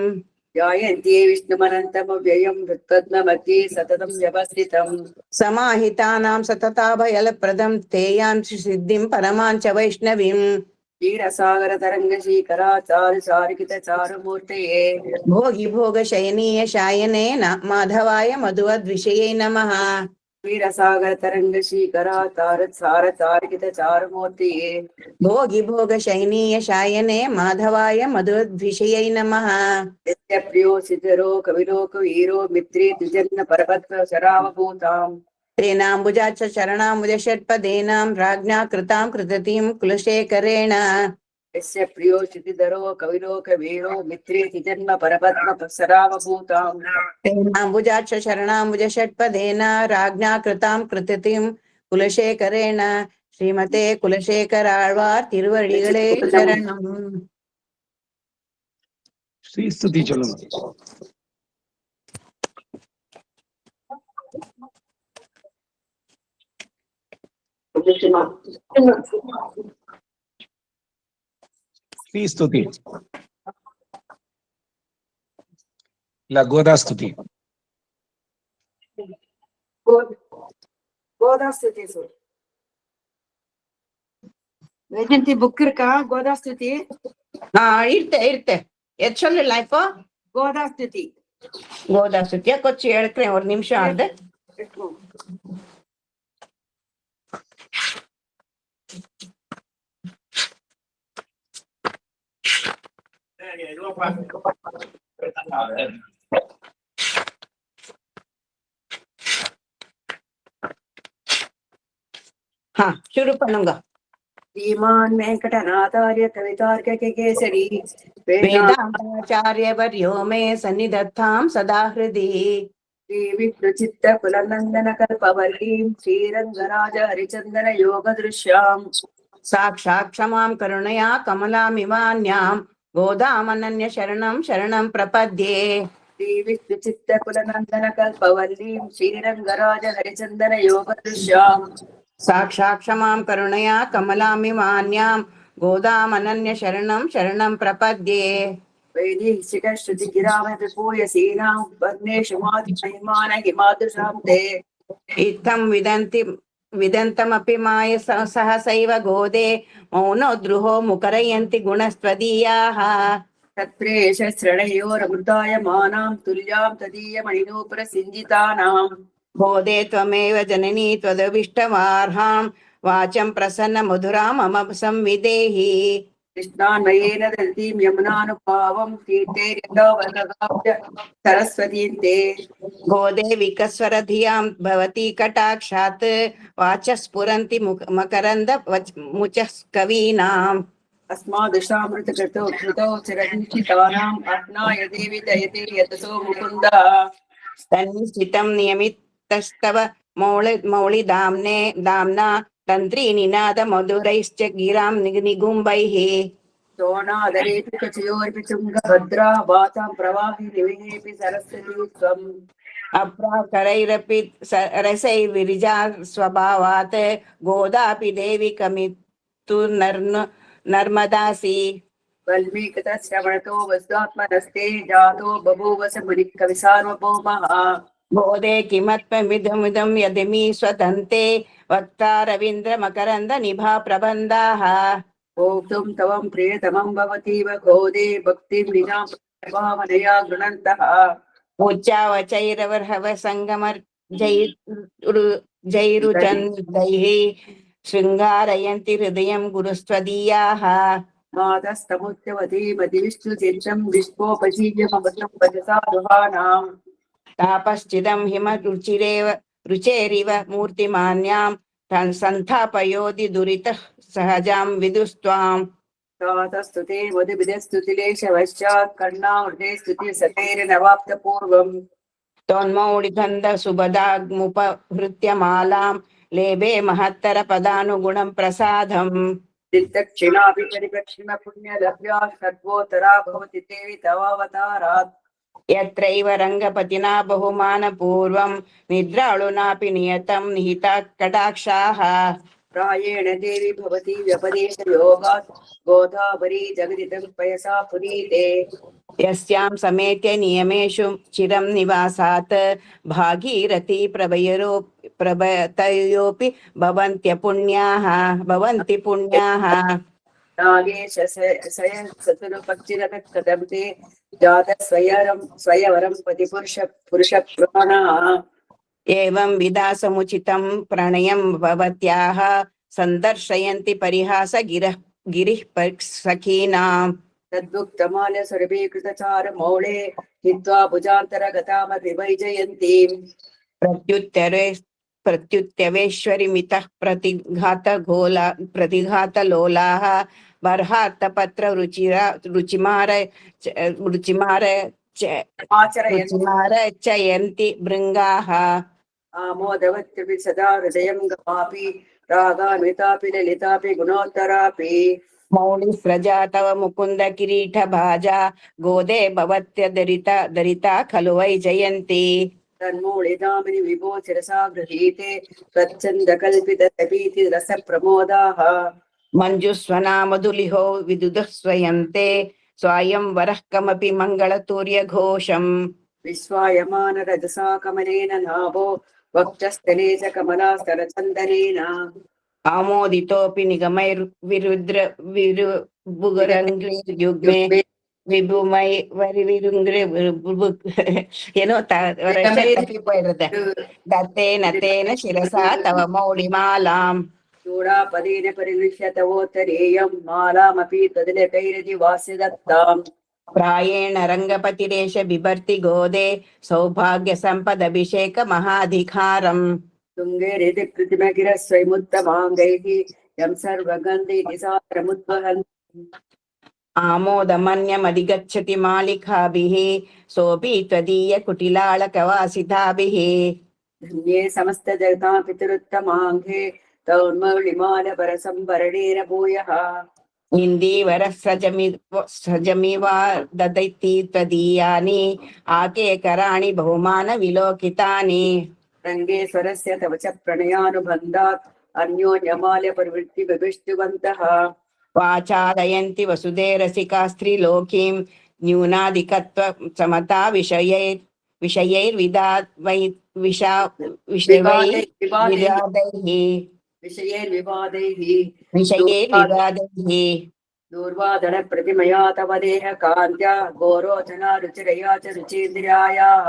ध्यायन्ति विष्णुमनन्तमव्ययं हृत्पद्ममध्ये सततं व्यवस्थितम् समाहितानां सतताभयलप्रदं तेयां सिद्धिं परमां च वैष्णवीम् क्षीरसागर तरंग शीकराचार्य सारिकित चारुमूर्तये भोगि भोग शयनीय शायनेन माधवाय मधुवद्विषये नमः क्षीरसागर तरंग शीकराचार्य सार सारिकित चारुमूर्तये भोगि भोग शयनीय शायने माधवाय मधुवद्विषये नमः यस्य प्रियो सिद्धरो कविलो कवीरो मित्रे द्विजन्न परपत्र शरावभूताम् तेनाम्बुजाच्च चरणाम्बुज षट्पदेनां राज्ञा कृतां कृततीं कुलशेखरेण यस्य प्रियो सिद्धरो कविलो कवीरो मित्रे द्विजन्म परपत्र शरावभूताम् तेनाम्बुजाच्च चरणाम्बुज षट्पदेन राज्ञा कृतां कृततीं कुलशेखरेण श्रीमते कुलशेखराழ்வார் திருவடிகளே சரணம் ஸ்ரீ ஸ்துதி சொல்லுங்க. ஸ்ரீ ஸ்துதி இல்ல கோதா ஸ்துதி. கோதாஸ்துதி சொல். வைஜந்தி புக் இருக்கா? கோதாஸ்துதி ಇರ್ತೆ ಎದ್ சொல்லிಲ್ಲ இப்போ கோதாஸ்துதி ಗೋದಾ ಸುತ್ತಿಯ ಕೊಚ್ಚಿ ಹೇಳ್ಕ್ರೆ ஒரு நிமிஷம் ஆகுது. हाँ शुरू பண்ணுங்க. श्रीमान वेंकटनाथार्य कवितार्क केसरी वेदांताचार्य वर्यो मे सन्निधत्तां सदा हृदि श्री विष्णु चित्त कुलनंदन कल्पवल्लीं श्रीरंगराज हरिचंदन योग दृश्यां साक्षात् क्षमां करुणया कमलामिवान्यां गोदामनन्य शरणं शरणं प्रपद्ये श्री विष्णु चित्त कुलनंदन कल्पवल्लीं श्रीरंगराज हरिचंदन योग दृश्यां साक्षात् क्षमां करुणया कमलामिवान्यां गोदामनन्य शरणं शरणं प्रपद्ये वैदेशिक श्रुति गिराम विपूय सीनां वर्णेषु महिमान हिमादृशां ते इत्थं विदन्तमपि माय सहसैव गोदे मौनोद्रुहो मुकरयन्ति गुणस्त्वदीयाः तत्प्रेष श्रणयोरमृताय मानां तुल्यां तदीयमणिनूपुर सिञ्जितानां गोदे त्वमेव जननी त्वदविष्टवार्हां वाचं प्रसन्न मधुरां मम संविदेहि कृष्णान्वयेन दन्तीं यमुनानुभावं तीर्थैर्यदावनगाभ्य सरस्वतीं ते गोदे विकस्वरधियां भवती कटाक्षात् वाचः स्फुरन्ति मकरन्द मुचः कवीनाम् अस्मादृशामृतकृतौ कृतौ चिरञ्चितानाम् अह्नाय देवि दयते यतसो मुकुन्दः तन्निश्चितं नियमितस्तव मौलिदाम्ने दाम्ना तन्त्रीनिनाद मधुरैश्च गिरां निगुम्बैः शोणादरेऽपि कचयोरपि तुङ्गभद्रा वातां प्रवाहि निविहेऽपि सरस्वती त्वम् अप्राकरैरपि रसैर्विरिजा स्वभावात् गोदापि देवी कमितु नर्मदासि वल्मीकृतश्रवणतो वस्तात्मनस्ते जातो बभूव स मुनिकविसार्वभौमः गोदे किमत्वमिदमिदं यदिमि स्वदन्ते वक्ता रवीन्द्र मकरन्द निभा प्रबन्धाः भोक्तुं तवं प्रियतमं भवतीव गोदे भक्तिं विना भावनया गृणन्तः उच्चावचैरवर्हव सङ्गमर् जैरुचन्दैः शृङ्गारयन्ति हृदयं गुरुस्त्वदीयाः मातस्तमुच्यवती मतिविष्णुचित्रं विश्वोपजीव्यममृतं भजसा दुहानाम् तापश्चिदं रुचेरिव मूर्तिमान्यां सन्थापयोधि दुरितः सहजां विदुस्त्वाम् तातस्तुते मधुविदस्तुतिलेशवश्चात् कर्णामृते स्तुतिसतैर्नवाप्तपूर्वम् तोन्मौलिगन्ध सुबदाग्मुपहृत्य मालां लेभे महत्तर पदानुगुणं प्रसादम् दक्षिणापि परिप्रक्षिण पुण्य लभ्या सर्वोत्तरा भवति देवी तवावतारात् यत्रैव रङ्गपतिना बहुमानपूर्वं निद्राळुनापि नियतं निहिता कटाक्षाः प्रायेण देवी भवति व्यपदेश योगात् गोदावरी जगदिदं पयसा पुनीते यस्यां समेत्य नियमेषु चिरं निवासात् भागीरथी प्रभयतयोऽपि भवन्ति पुण्याः नागेश सयं सतुरुपक्षिरतः कदम्ते जात स्वयवरं पुरुष प्राणाः एवं विधा समुचितं प्रणयं भवत्याः सन्दर्शयन्ति गिरिः सखीनाम् तद्भुक्तमाल्य सुरभीकृतचार मौळे हित्वा भुजान्तरगतामपि वैजयन्तीम् प्रत्युत्तवेश्वरिमितः प्रतिघातलोलाः बर्हात्तपत्र रुचिमारचयन्ति भृङ्गाः आमोदवत्यपि सदा हृदयं गमापि रागान्वितापि ललितापि गुणोत्तरापि मौलिस्रजा तव मुकुन्द किरीट भाजा गोदे भवत्य दरिता खलु वै जयन्ती तन्मूलिदामिनि विभो शिरसा गृहीते स्वच्छन्दकल्पित सपीति रसप्रमोदाः मञ्जुस्वना मधुलिहो विदुदः स्वयन्ते स्वायं वरः कमपि मङ्गलतूर्यघोषम् विश्वायमान रजसा कमलेन नाभो वक्षस्थले च कमलास्तरचन्दनेन आमोदितोऽपि निगमैर्विरुद्र विरुबुगरङ्ग्युग्मे विभुमै वरिविरुङ्ग्रे ಏನೋ ತಪ್ಪಿ போயிடுறது दत्तेन तेन शिरसा तव मौलिमालाम् चूडापदेन परिगृह्य तवोत्तरेयं मालामपि तदिलकैरदिवास्य दत्ताम् प्रायेण रङ्गपतिरेष बिभर्ति गोदे सौभाग्य सम्पदभिषेक महाधिकारम् तुङ्गे हृदिकृतिमगिरस्वैमुत्तमाङ्गैः यं सर्वगन्धैः सारमुद्वहन्ति आमोदमन्यमधिगच्छति मालिकाभिः सोऽपि त्वदीय कुटिलाळकवासिताभिः धन्ये समस्तजगतां पितरुत्तमाङ्गे तौर्मौलिमालपरसंवरणेन भूयः इन्दीवरः सजमिवा ददति त्वदीयानि आकेकराणि बहुमानविलोकितानि रङ्गे स्वरस्य तव च प्रणयानुबन्धात् अन्योन्यमाल्यप्रवृत्तिविभिष्टुवन्तः वाचालयन्ति वसुधेरसिका स्त्रीलोकीं न्यूनाधिकत्व समता विषयैर्विवादैः दूर्वादन प्रतिमया तव देह कान्त्या गोरोचना रुचिरया च रुचीन्द्रियायाः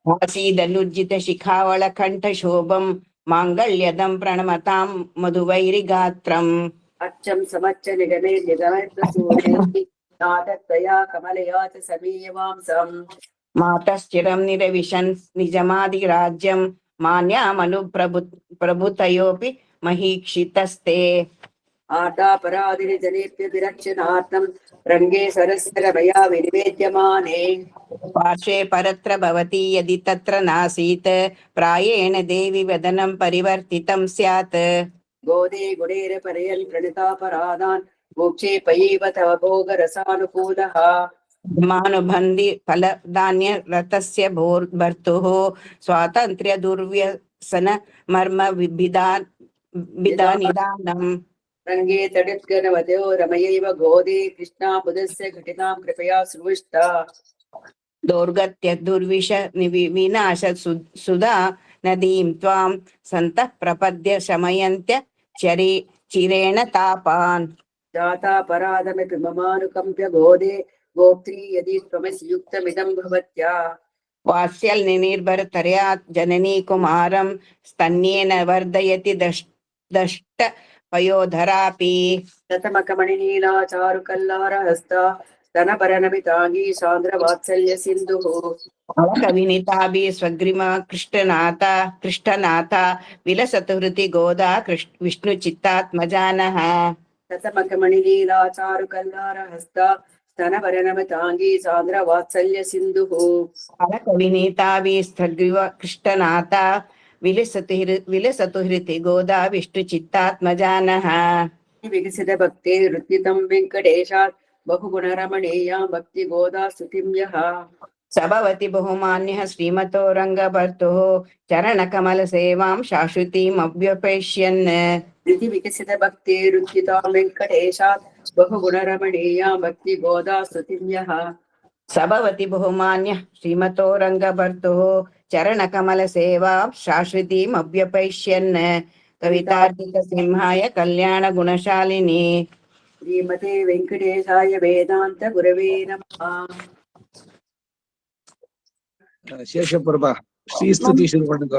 आसीदनुज्जित शिखावळकण्ठशोभं माङ्गल्यदं प्रणमतां मधुवैरिगात्रम् अच्छं समच्च निगमे निगमसूरे नादत्तया कमलया च समीयवांसम् मातश्चिरं निरविशन् निजमादिराज्यं मान्यामनुप्रभुतयोऽपि महीक्षितस्ते आर्दापराधिनि जनेभ्य विरक्षणार्थं रङ्गे सरस्वरमया विनिवेद्यमाने पार्श्वे परत्र भवति यदि तत्र नासीत् प्रायेण देवि वदनं परिवर्तितं स्यात् गोदे गुडेर परयन् प्रणितापराधान् मोक्षेपयैव तव भोगरसानुकूलः मानुबन्धि फलधान्य रतस्य भर्तुः स्वातन्त्र्य दुर्व्यसन मर्म विधानिदानम् रङ्गे तडिद्गणवतो रमयैव गोदे कृष्णाबुधस्य घटितां कृपया श्रुष्टा दौर्गत्य दुर्विष विनाश सुधा नदीं त्वां सन्तः प्रपद्य शमयन्त्य चिरेण तापान् जातापराधमिति ममानुकम्प्य गोदे गोप्त्री यदि त्वमसि युक्तमिदं भवत्या वात्सल्यनिर्भरतरया जननी कुमारं स्तन्येन वर्धयति दष्ट पयोधरापि शतमकमणिनीला चारुकल्लारहस्ता स्तनपरनमिताङ्गी सान्द्रवात्सल्य सिन्धुः कविनीताभिः स्वग्रिम कृष्णनाथ विलसतु हृति गोदा विष्णुचित्तात्मजानः शतमकमणिनीला चारुकल्लारहस्ता स्तनपरनमिताङ्गी सान्द्रवात्सल्य सिन्धुः कविनीताभिः स्वग्रिम कृष्णनाथ विलसतु हृति गोदा विष्णुचित्तात्मजानः विकसित भक्ति रुचितं वेङ्कटेशात् बहुगुणरमणीया भक्ति गोदा स्तुतिं यः स भवति बहुमान्यः श्रीमतो रङ्गभर्तुः चरणकमलसेवां शाश्वतीम् अव्यपैष्यन् इति विकसित भक्ति रुचितां वेङ्कटेशात् बहुगुणरमणीया भक्ति गोदा स्तुतिं यः स भवति बहुमान्यः श्रीमतो रङ्गभर्तुः चरणकमलसेवां शाश्वतीम् अव्यपैष्यन् कवितार्किकसिंहाय कल्याणगुणशालिनी श्रीमते वेङ्कटेशाय वेदान्त गुरवे नमः ಶೇಷಪ್ರಭಾ ಶ್ರೀಸ್ತುತಿ ಶುರು ಮಾಡುವ.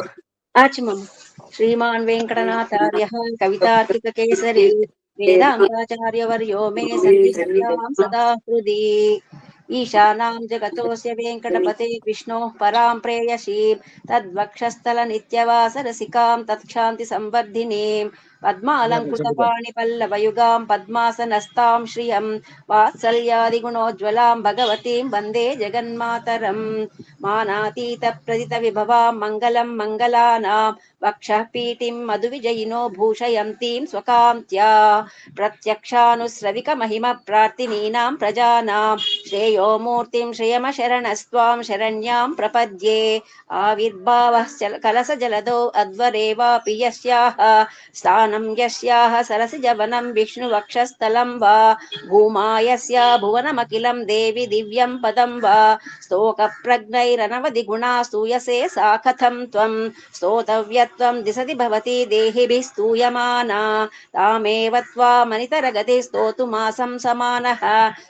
आचमम् श्रीमान् वेङ्कटनाथार्यः कवितार्किककेसरी वेदान्ताचार्यवर्यो मे सन्निधत्तां सदा हृदि ईशानां जगतोऽस्य वेङ्कटपते विष्णोः परां प्रेयसीं तद्वक्षस्थलनित्यवासरसिकां तत्क्षान्तिसंवर्धिनीं पद्मालङ्कृतपाणिपल्लवयुगां पद्मासनस्तां श्रियं वात्सल्यादिगुणोज्ज्वलां भगवतीं वन्दे जगन्मातरं मानातीतप्रदितविभवां मङ्गलं मङ्गलानां वक्षः पीतिं मधुविजयिनो भूषयन्तीं स्वकान्त्या प्रत्यक्षानुस्रविकमहिमप्रार्थिनीनां प्रजानां श्रेयो मूर्तिं श्रियमशरणस्त्वां शरण्यां प्रपद्ये आविर्भावः कलसजलदौ अध्वरेवापि यस्याः स्थानं यस्याः सरसिजवनं विष्णुवक्षस्थलं वा भूमा यस्या भुवनमखिलं देवि दिव्यं पदं वा स्तोकप्रज्ञैरनवधिगुणा स्तूयसे सा कथं त्वं स्तोतव्यत्वं दिशति भवति देहिभिः स्तूयमाना तामेव त्वामनितरगति स्तोतुमासं समानः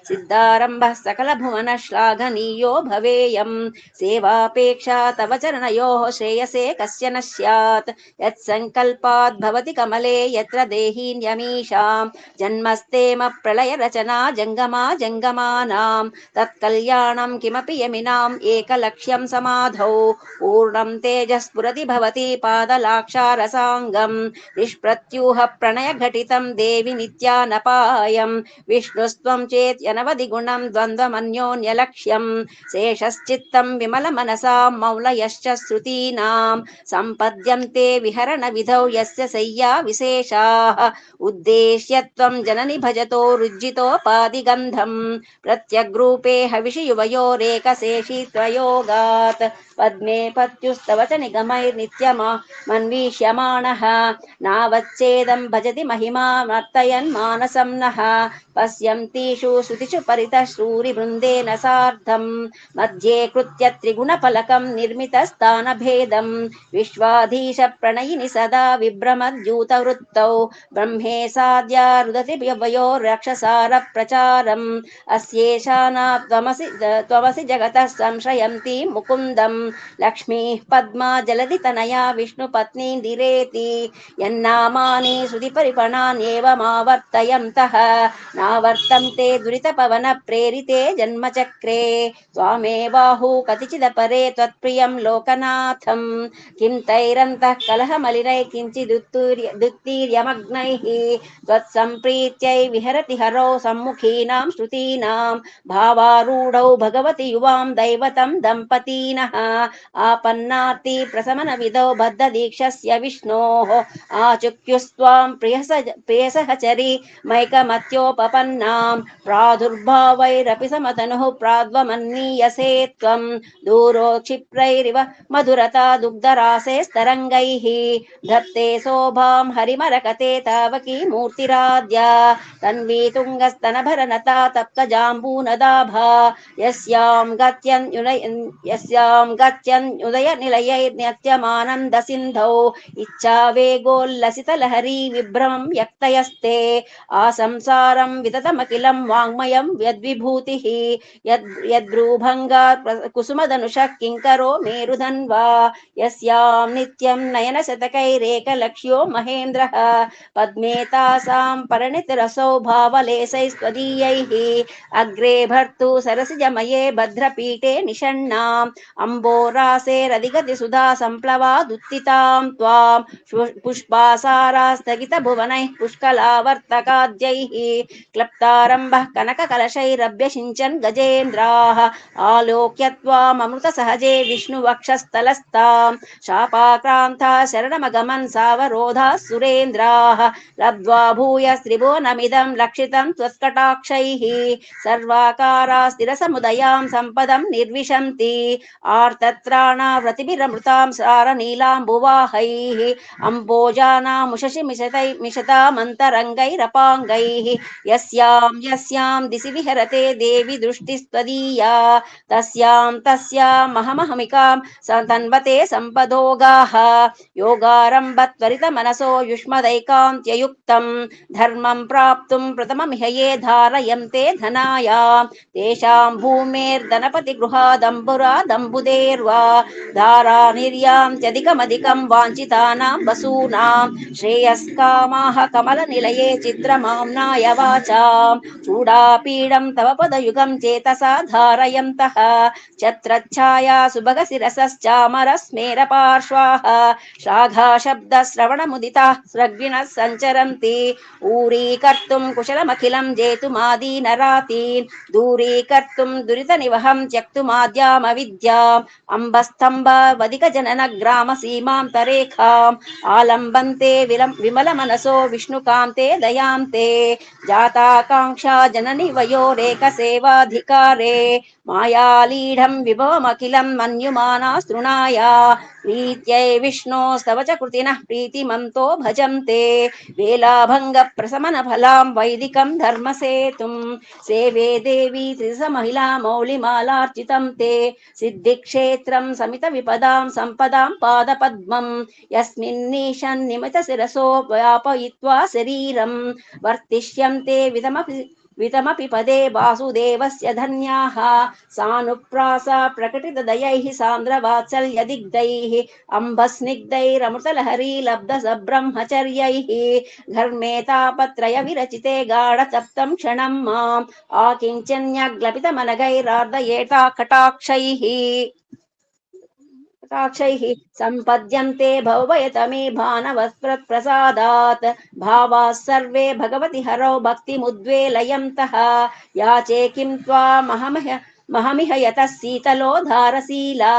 सिद्धारम्भः सकलभुवनश्लाघनीयो भवेयं सेवापेक्षा तव चरणयोः श्रेयसे कस्य न स्यात् यत्सङ्कल्पात् भवति कमले यत्र देहीन्यमीषां जन्मस्तेम प्रलयरचना जङ्गमा जङ्गमानां तत्कल्याणं किमपि यमिनाम् एकलक्ष्यं समाधौ पूर्णं तेजस्फुरति भवति पादलाक्षारसाङ्गं निष्प्रत्यूह प्रणयघटितं देवि नित्यानपायं विष्णुस्त्वं चेत् यनवधिगुणं द्वन्द्वमन्योन्यलक्ष्यं शेषश्चित्तं विमलमनसां मौलयश्च श्रुतीनां सम्पद्यन्ते विहरणविधौ यस्य शय्या विशेषाः उद्देश्यत्वं जननि भजतो रुज्जितोपादिगन्धं प्रत्यग्रूपे हविषि युवयोरेकशेषित्वयोगात् पद्मे पत्युस्तव च निगमैर्नित्यमन्वीष्यमाणः नावच्छेदं भजति महिमा नर्तयन् मानसं नः पश्यन्तीषु श्रुतिषु परितः श्रूरिवृन्देन सार्धं मध्ये कृत्य त्रिगुणफलकं निर्मितस्थानभेदं विश्वाधीश प्रणयिनि सदा विभ्रमद्यूतवृत्तौ ब्रह्मे साद्या रुदति वयो रक्षसार प्रचारम् अस्येषाना त्वमसि जगतः संशयन्ति मुकुन्दं लक्ष्मीः पद्मा जलधि तनया विष्णुपत्नीन्दिरेति यन्नामानि श्रुतिपरिपणान्येवमावर्तयन्तः नावर्तन्ते दुरितपवन प्रेरिते जन्मचक्रे त्वामेवाहु कतिचिदपरे त्वत्प्रियं लोकनाथं किं तैरन्तः कलहमलिनैः किञ्चिदुत्तीर्यमग्नैः त्वत्सम्प्रीत्यै विहरति हरौ सम्मुखीनां श्रुतीनां भावारूढौ भगवति युवां दैवतं दम्पतीनः आपन्नार्ति प्रशमनविधौ बद्धदीक्षस्य विष्णोः आचुक्युस्त्वां प्रियसहचरी मैकमत्योपपन्नां प्रादुर्भावैरपि समतनुः प्राद्वमन्नीयसे त्वं दूरो क्षिप्रैरिव मधुरता दुग्धरासे स्तरङ्गैः धत्ते शोभां हरिमरकते तावकी मूर्तिराद्या तन्वी तुङ्गस्तनभरनता तप्तजाम्बूनदाभा यस्यां गत्यन्युदयनिलयैर्नित्यमानन्दसिन्धौ इच्छावेगोल्लसितलहरी विभ्रमं व्यक्तयस्ते आसंसारं विततमखिलं वाङ्मयं यद्विभूतिः यद्भ्रूभङ्गात् कुसुमधनुषः किङ्करो मेरुधन्वा यस्यां नित्यं नयनशतकैरेकलक्ष्यो महेन्द्र सुरेन्द्रः पद्मे तासां परिणतिरसौ भावलेशैस्त्वदीयैः अग्रे भर्तु सरसिजमये भद्रपीठे निषण्णाम् अम्बोरासेरधिगतिसुधा सम्प्लवादुत्थितां त्वां पुष्पासारास्तगितभुवनैः पुष्कलावर्तकाद्यैः क्लप्तारम्भः कनककलशैरभ्यषिञ्चन् गजेन्द्राः आलोक्य त्वाममृतसहजे विष्णुवक्षस्थलस्तां शापाक्रान्ता शरणमगमन् सावरोधाः सुरेन्द्राः लब्ध्वा भूयस्त्रिभुवनमिदं लक्षितं त्वत्कटाक्षैः सर्वाकारास्तिरसमुदयां सम्पदं निर्विशन्ति आर्तत्राणाव्रतिभिरमृतां सारनीलाम्बुवाहैः मिशतामन्तरङ्गैरपाङ्गैः यस्यां दिशि विहरते देवि दृष्टिस्त्वदीया तस्यां महमहमिकां तन्वते सम्पदोगाः योगारम्भत्वरितमनसो युष्मदैकान्त्ययुक्तं धर्मं प्राप्तुं प्रथममिह ये धारयन्ते धनायां तेषां भूमेर्धनपतिगृहादम्बुरादम्बुदेर्वा धारा निर्यान्त्यधिकमधिकं वाञ्छितानां वसूनां श्रेयस्कामाः कमलनिलये चित्रमाम्नाय वाचां चूडापीडं तव पदयुगं चेतसा धारयन्तः छत्रच्छाया सुभगशिरसश्चामरस्मेरपार्श्वाः श्लाघाशब्दश्रवणमुदिताः स्रग्विणः सञ्चरन्ति ऊरीकर्तुं कुशलमखिलं जेतुमादीनरातीन् दूरीकर्तुं दुरितनिवहं त्यक्तुमाद्यामविद्याम् अम्बस्तम्भवधिकजननग्रामसीमां तरेखाम् आलम्बन्ते विमलमनसो विष्णुकान्ते दयान्ते जाताकाङ्क्षा जननि वयोरेकसेवाधिकारे मायालीढं विभवमखिलं मन्युमानास्तृणाया प्रीत्यै विष्णोस्तव च कृतिनः प्रीतिमन्तो भजन्ते वेलाभङ्गप्रशमनफलां वैदिकं धर्मसेतुं सेवे देवी त्रिसमहिला मौलिमालार्चितं ते सिद्धिक्षेत्रं समितविपदां सम्पदां पादपद्मं यस्मिन्नीशन्निमितशिरसो व्यापयित्वा शरीरं वर्तिष्यन्ते वितमपि पदे वासुदेवस्य धन्याः सानुप्रासा प्रकटितदयैः सान्द्रवात्सल्यदिग्धैः अम्बस्निग्धैरमृतलहरी लब्धसब्रह्मचर्यैः घर्मेतापत्रय विरचिते गाढतप्तं क्षणं माम् आकिञ्चन्यग्लपितमनगैरार्दयेता कटाक्षैः सम्पद्यन्ते भवयतमे भानवस्प्रसादात् भावाः सर्वे भगवति हरौ भक्तिमुद्वेलयन्तः याचे किं महमिह यतः शीतलो धारशीला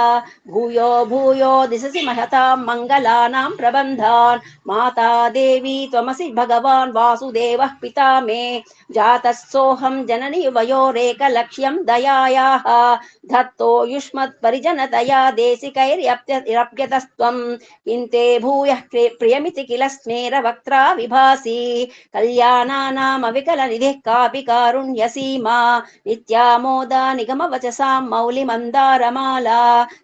भूयो भूयो दिशसि महतां मङ्गलानां प्रबन्धान् माता देवी त्वमसि भगवान् वासुदेवः पिता मे जातस्सोऽहं जननि वयोरेकलक्ष्यं दयायाः धत्तो युष्मत्परिजनतया देशिकैरप्यतस्त्वं किन्ते भूयः प्रियमिति किल स्मेरवक्त्रा विभासि कल्याणानामविकलनिधिः कापि कारुण्यसीमा नित्यामोदा निगमवचसां मौलिमन्दारमाला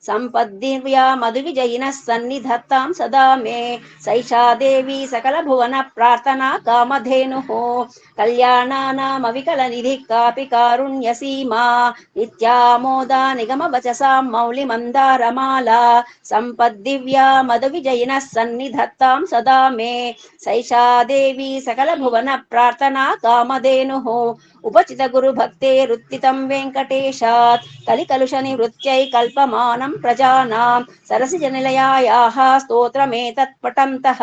सम्पद्दिव्या मधुविजयिनः सन्निधत्तां सदा मे सैषा देवी सकलभुवनप्रार्थना कामधेनुः कल्याणानामविकलनिधिः कापि कारुण्यसीमा नित्यामोदा निगमवचसां मौलिमन्दारमाला सम्पद्दिव्या मधुविजयिनः सन्निधत्तां सदा मे सैषा देवी सकलभुवनप्रार्थना कामधेनुः उपचित गुरुभक्तेरुत्थितं वेङ्कटेशात् कलिकलुषनिवृत्त्यै कल्पमानं प्रजानां सरसिजनिलयायाः स्तोत्रमेतत् पठन्तः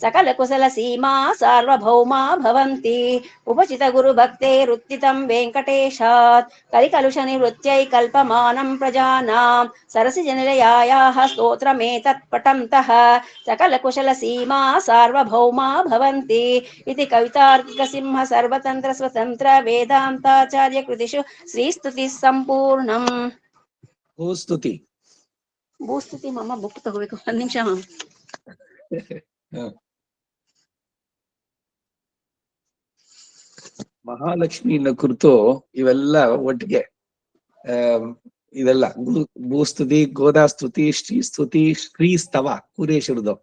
सकलकुशलसीमा सार्वभौमा भवन्ति उपचित गुरुभक्तेरुत्थितं वेङ्कटेशात् कलिकलुषनिवृत्त्यै कल्पमानं प्रजानां सरसिजनिलयायाः स्तोत्रमेतत् पठन्तः सकलकुशलसीमा सार्वभौमा भवन्ति इति कवितार्किकसिंह सर्वतन्त्र स्वतन्त्र वेदान्ताचार्य कृतिषु श्रीस्तुतिः सम्पूर्णम् ಸ್ತುತಿ ಭೂಸ್ತುತಿ ಮಮ್ಮ ಬುಕ್ ತಗೋಬೇಕು ಒಂದ್ ನಿಮಿಷ ಮಹಾಲಕ್ಷ್ಮಿಯನ್ನ ಕುರಿತು ಇವೆಲ್ಲ ಒಟ್ಟಿಗೆ ಇದೆಲ್ಲ ಭೂಸ್ತುತಿ ಗೋದಾಸ್ತುತಿ ಶ್ರೀಸ್ತುತಿ ಶ್ರೀಸ್ತವ ಕೂರೇಶ್ವರದು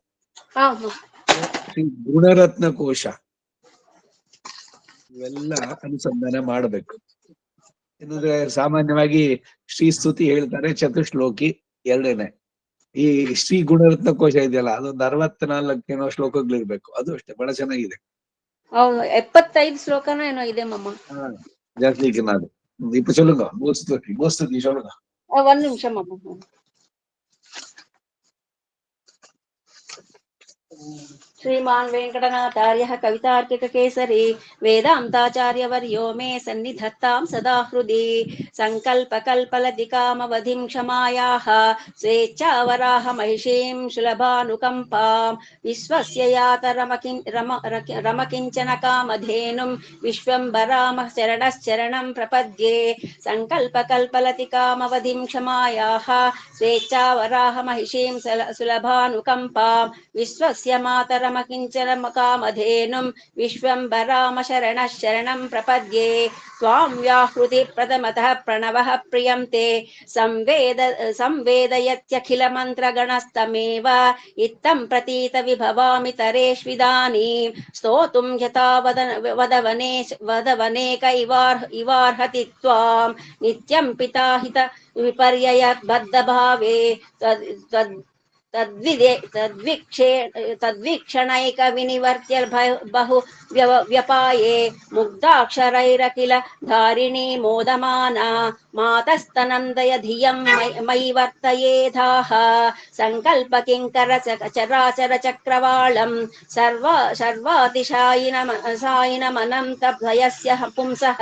ಶ್ರೀ ಗುಣರತ್ನ ಕೋಶ ಇವೆಲ್ಲ ಅನುಸಂಧಾನ ಮಾಡಬೇಕು. ಏನಂದ್ರೆ ಸಾಮಾನ್ಯವಾಗಿ ಶ್ರೀಸ್ತುತಿ ಹೇಳ್ತಾರೆ ಚತುಶ್ಲೋಕಿ ಎರಡನೇ, ಈ ಶ್ರೀ ಗುಣರತ್ನ ಕೋಶ ಇದೆಯಲ್ಲ, ಅದೊಂದು 64 ಶ್ಲೋಕಗಳಿರ್ಬೇಕು. ಅದು ಅಷ್ಟೇ ಬಹಳ ಚೆನ್ನಾಗಿದೆ. 75 ಶ್ಲೋಕನೋ ಏನೋ ಇದೆ ಮಮ್ಮ. ಜಾಸ್ತಿ ಅದು இப்ப சொல்லுங்க. மோஸ்ட் சொல்லுங்க. ಒಂದ್ ನಿಮಿಷ ಮಮ್ಮ. श्रीमान् वेङ्कटनाथार्यः कवितार्किककेसरी वेदान्ताचार्यवर्यो मे सन्निधत्तां सदा हृदि सङ्कल्पकल्पलतिकामवधिं क्षमायाः स्वेच्छावराह महिषीं सुलभानुकम्पां विश्वस्य रमकिञ्चन कामधेनुं विश्वम्भरामः शरणश्चरणं प्रपद्ये सङ्कल्पकल्पलतिकामवधिं क्षमायाः स्वेच्छावराह महिषीं सुलभानुकम्पां विश्वस्य मातरमकिञ्चन कामधेनुं विश्वम्भराम शरणः शरणं प्रपद्ये त्वां व्याहृति प्रथमतः प्रणवः प्रियं ते संवेदयत्यखिलमन्त्रगणस्तमेव इत्थं प्रतीत विभवामि तरेष्विदानीं स्तोतुं यथा वदवनेक इवार्हति त्वां नित्यं पिता हित विपर्यय बद्धभावे तद्वीक्षणैक विनिवर्त्य बहु व्यपाये मुग्धाक्षरैरखिल धारिणी मोदमाना मातस्तनन्दय धियं मयि वर्तयेधाः सङ्कल्प किङ्कर चराचर चक्रवालं सर्वातिशायिनमनं तभयस्य पुंसः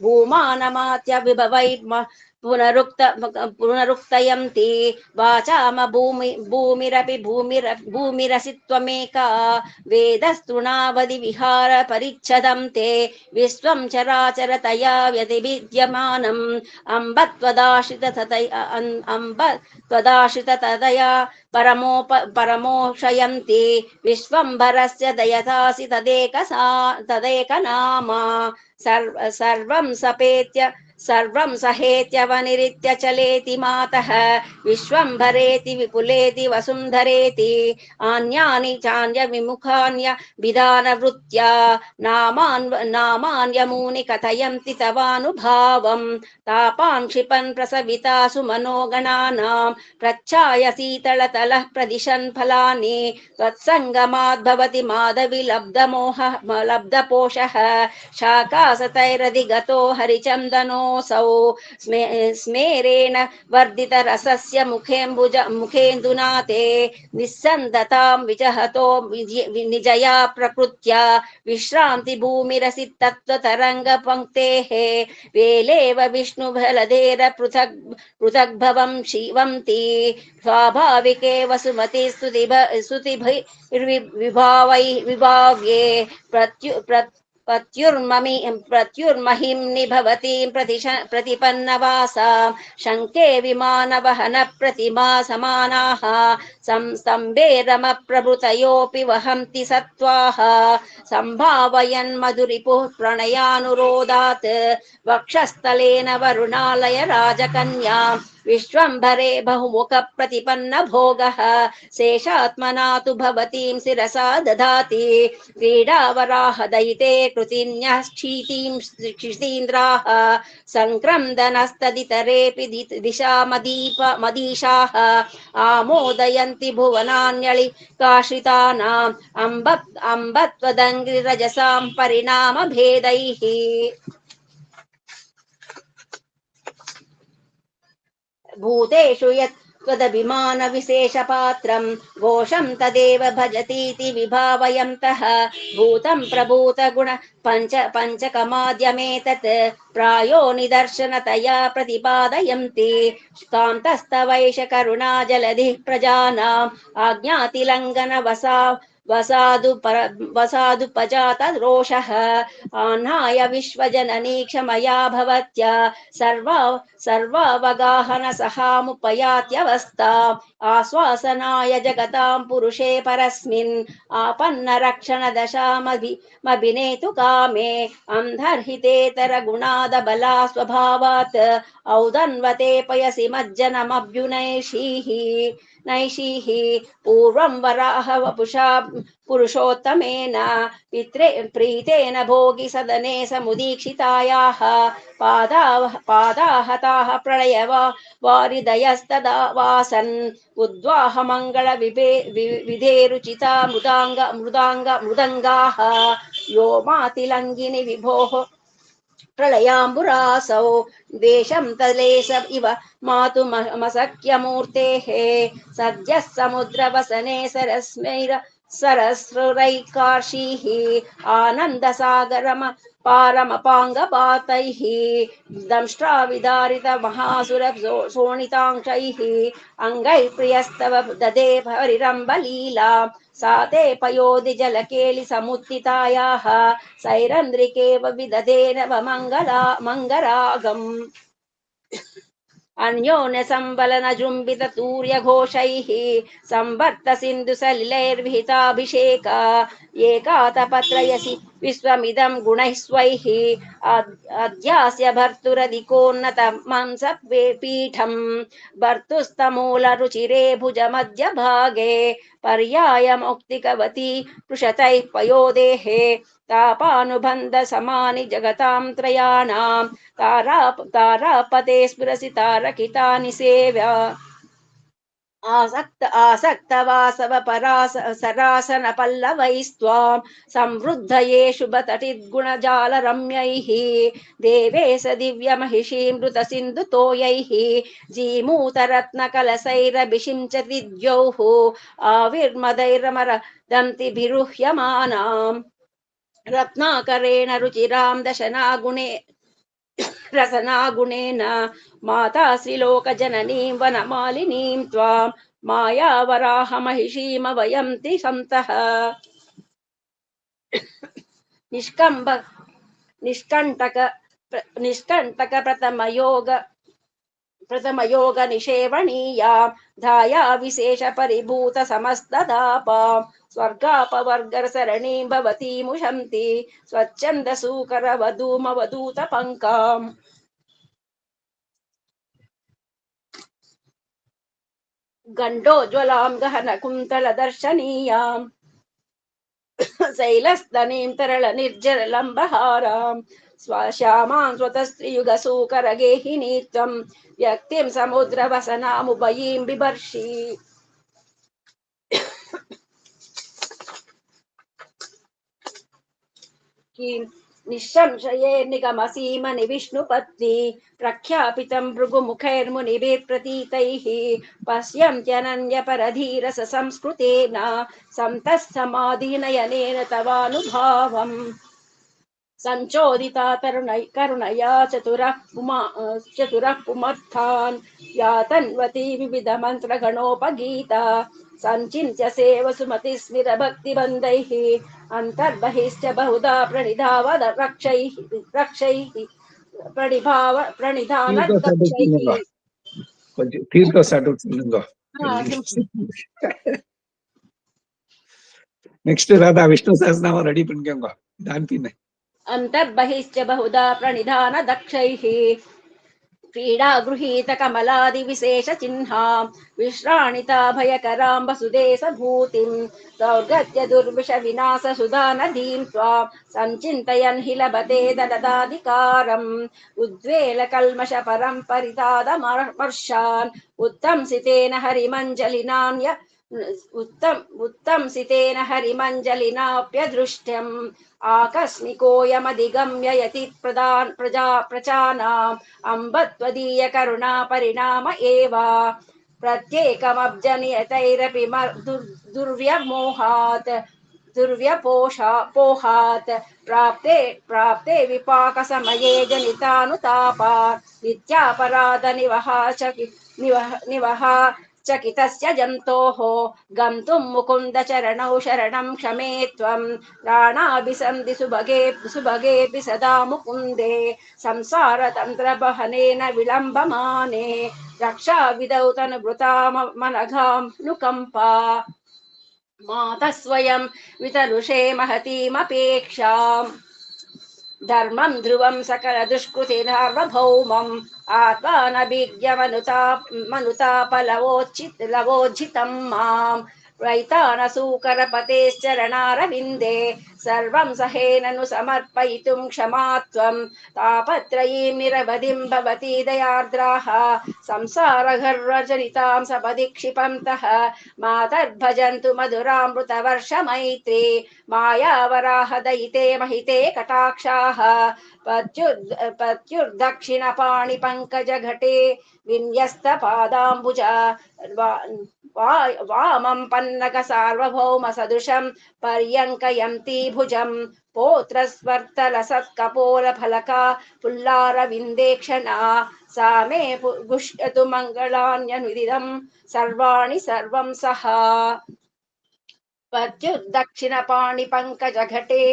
भूमानमात्य विभवै पुनरुक्तयन्ति वाचाम भूमिरपि भूमिरसि त्वमेका वेदस्तृणावधि विहार परिच्छदं ते विश्वं चराचर तया व्यतिविद्यमानम् अम्ब त्वदाश्रित तदया परमोषयन्ति विश्वम्भरस्य दयतासि तदेकनामा सर्वं सहेत्यवनिरित्य चलेति मातः विश्वम्भरेति विपुलेति वसुन्धरेति आन्यानि चान्य विमुखान्य विधानवृत्त्या नामान्यमूनि कथयन्ति तवानुभावं तापान् क्षिपन् प्रसवितासु मनोगणानां प्रच्छाय शीतलतलः प्रदिशन् फलानि त्वत्सङ्गमाद्भवति माधवि लब्धपोषः शाकासतैरधिगतो हरिचन्दनोऽसौ स्मेरेण वर्धित रसस्य मुखेन्दुना ते निस्सन्दतां विजहतो निजया प्रकृत्या विश्रान्ति भूमिरसि तत्त्वतरङ्गपङ्क्तेः वेलेव विष्णुबलधेर पृथग्भवं शिवन्ति स्वाभाविके वसुमति स्तुतिर्विभाव्ये प्रत्युर्महिम्नि भवतीं प्रतिपन्नवासां शङ्के विमानवहन प्रतिमा समानाः स्तम्भेरमप्रभृतयोऽपि वहन्ति सत्त्वाः सम्भावयन् मधुरिपुः प्रणयानुरोधात् वक्षस्थलेन वरुणालय राजकन्यां विश्वम्भरे बहुमुख प्रतिपन्न भोगः शेषात्मना तु भवतीं शिरसा दधाति क्रीडावराह दयिते कृतिन्यः क्षितीन्द्राः सङ्क्रन्दनस्तदितरेऽपि दिशामदीशाः आमोदयन्ति भुवनान्यलिकाश्रितानाम् अम्बत्वदङ्घ्रिरजसां परिणामभेदैः भूतेषु यत् त्वदभिमानविशेषपात्रं घोषं तदेव भजतीति विभावयन्तः भूतं प्रभूतगुण पञ्चकमाद्यमेतत् प्रायो निदर्शनतया प्रतिपादयन्ति कान्तस्तवैष करुणा जलधिः प्रजानाम् आज्ञातिलङ्घन वसादुपजात रोषः आह्नाय विश्वजननी क्षमया भवत्या सर्वावगाहन सहामुपयात्यवस्थाम् आश्वासनाय जगतां पुरुषे परस्मिन् आपन्न रक्षण दशामभिनेतु कामे अन्धर्हितेतर गुणाद बला स्वभावात् औदन्वते पयसि मज्जनमभ्युनैषीः नैषीः पूर्वं वराह वपुषा पुरुषोत्तमेन प्रीतेन भोगि सदने समुदीक्षितायाः पादाहताः वारिदयस्तदा वासन् उद्वाह मङ्गल विधेरुचिता मृदङ्गाः व्योमातिलङ्गिनि विभोः प्रलयाम्बुरासौ देशं तलेस इव मातुमसख्यमूर्तेः सद्यः समुद्रवसने सरस्रैकार्षीः आनन्दसागरम पारमपाङ्गपातैः दंष्ट्राविदारित महासुर शोणितांशैः अङ्गैः प्रियस्तव ददे हरिरम्बलीला सा ते पयोधि जलकेलि समुत्थितायाः सैरन्द्रिकेव विदधेन मङ्गरागम् अन्योन्य संबलन जुम्बित तूर्यघोषैः संवर्त सिन्धु सलिलैर्विहिताभिषेक एकातपत्रयसि विश्वमिदं गुणैः स्वैः अद्यास्य भर्तुरधिकोन्नत मंस पीठम् भर्तुस्तमूलरुचिरे भुजमध्यभागे पर्यायमुक्तिकवती पृषतैः पयोदेः तापानुबन्ध समानि जगतां त्रयाणां तारापते स्फुरसि तारकितानि सेव्या आसक्त वासव सरासन पल्लवैस्त्वां संवृद्धये शुभतटिद्गुणजाल रम्यैः देवेश दिव्यमहिषीमृत सिन्धुतोयैः जीमूतरत्नकलशैरभिषिं च दिद्यौः आविर्मदैरमरदन्तिभिरुह्यमानाम् रत्नाकरेण रुचिरां रसनागुणेन माता श्रीलोकजननीं वनमालिनीं त्वां मायावराहमहिषीम वयं तिसन्तः निष्कण्टक प्रथमयोग निषेवणीया धाया विशेष परिभूत समस्तदापां स्वर्गापवर्गर सरणीं भवतीमुशन्ति स्वच्छन्द सूकर वधूमवधूत पङ्काम् गण्डोज्ज्वलां गहन कुन्तल दर्शनीयां शैलस्तनीं तरल निर्जर लम्बहारां श्यामां स्वतस्त्रियुगसूकर गेहिनी त्वं व्यक्तिं समुद्रवसनामुभयीं बिभर्षि निःसंशये निगमसीमनि विष्णुपत्नी प्रख्यापितं भृगुमुखैर्मुनिभिर्प्रतीतैः पश्यन्त्यनन्यपरधीरस संस्कृतेन सन्तः समाधिनयनेन तवानुभावम् संचोदिता करुणया चतुरः पुमर्थान् यातन्वती विविधमन्त्रगणोपगीता संचिन्त्य सेव सुमतिस्मिर भक्तिबन्धैः अन्तर्बहिश्च बहुधा प्रणिधावद रक्षैः प्रणिधान रक्षैः கொஞ்சம் தீர்க்க சாட்டு சொல்லுங்க. நெக்ஸ்ட் ராதா விஷ்ணு சஹஸ்ரநாமம் ரெடி பண்ணிக்கோங்க. டான் பின்ன अन्तर्बहिश्च बहुधा प्रणिधान दक्षैः क्रीडा गृहीत कमलादि विशेष चिह्नां विश्राणिता भयकरां वसुदेश भूतिं दौर्गत्य दुर्विष विनाश सुधा नदीं त्वां संचिन्तयन् हि लभते दददाधिकारम् उद्वेल कल्मष परं परितादमर्षान् उत्तंसितेन हरिमञ्जलिनान्य उत्तंसितेन हरिमञ्जलिनाप्यदृष्ट्यम् आकस्मिकोऽयमधिगम्य यति प्रजानाम् अम्ब त्वदीय करुणा परिणाम एव प्रत्येकमब्जनियतैरपि दुर्व्यपोहात् प्राप्ते विपाक समये जनितानुतापा नित्यापराध निवहा चकितस्य जन्तोः गन्तुं मुकुन्द चरणौ शरणं क्षमे त्वं प्राणाभिसन्धि सुभगेऽपि सदा मुकुन्दे संसारतन्त्रबहनेन विलम्बमाने रक्षा विदौ तनुभृतामनघां नुकम्पा मातः स्वयं वितनुषे महतीमपेक्षाम् धर्मं ध्रुवं सकल दुष्कृतिर्सार्वभौमम् आत्मानभिज्ञमनुतापलवोज्झितं माम् रैतानसूकरपतेश्चरणारविन्दे सर्वं सहेननु समर्पयितुं क्षमा त्वं तापत्रयीं निरवधिं भवती दयार्द्राः संसारगर्वजनितां सपदि क्षिपन्तः मातर्भजन्तु मधुरामृतवर्षमैत्री मायावराहदयिते महिते कटाक्षाः पत्युर्दक्षिणपाणिपङ्कजघटे विन्यस्तपादाम्बुजा वामं पन्नग सार्वभौम सदृशं पर्यङ्कयन्ती भुजं पोत्रस्वर्तलसत्कपोलफलका पुल्लारविन्देक्षणा सा मे गुष्यतु मङ्गलान्यनुदिनं सर्वाणि सर्वं सहा पत्युर्दक्षिणपाणिपङ्कजघटे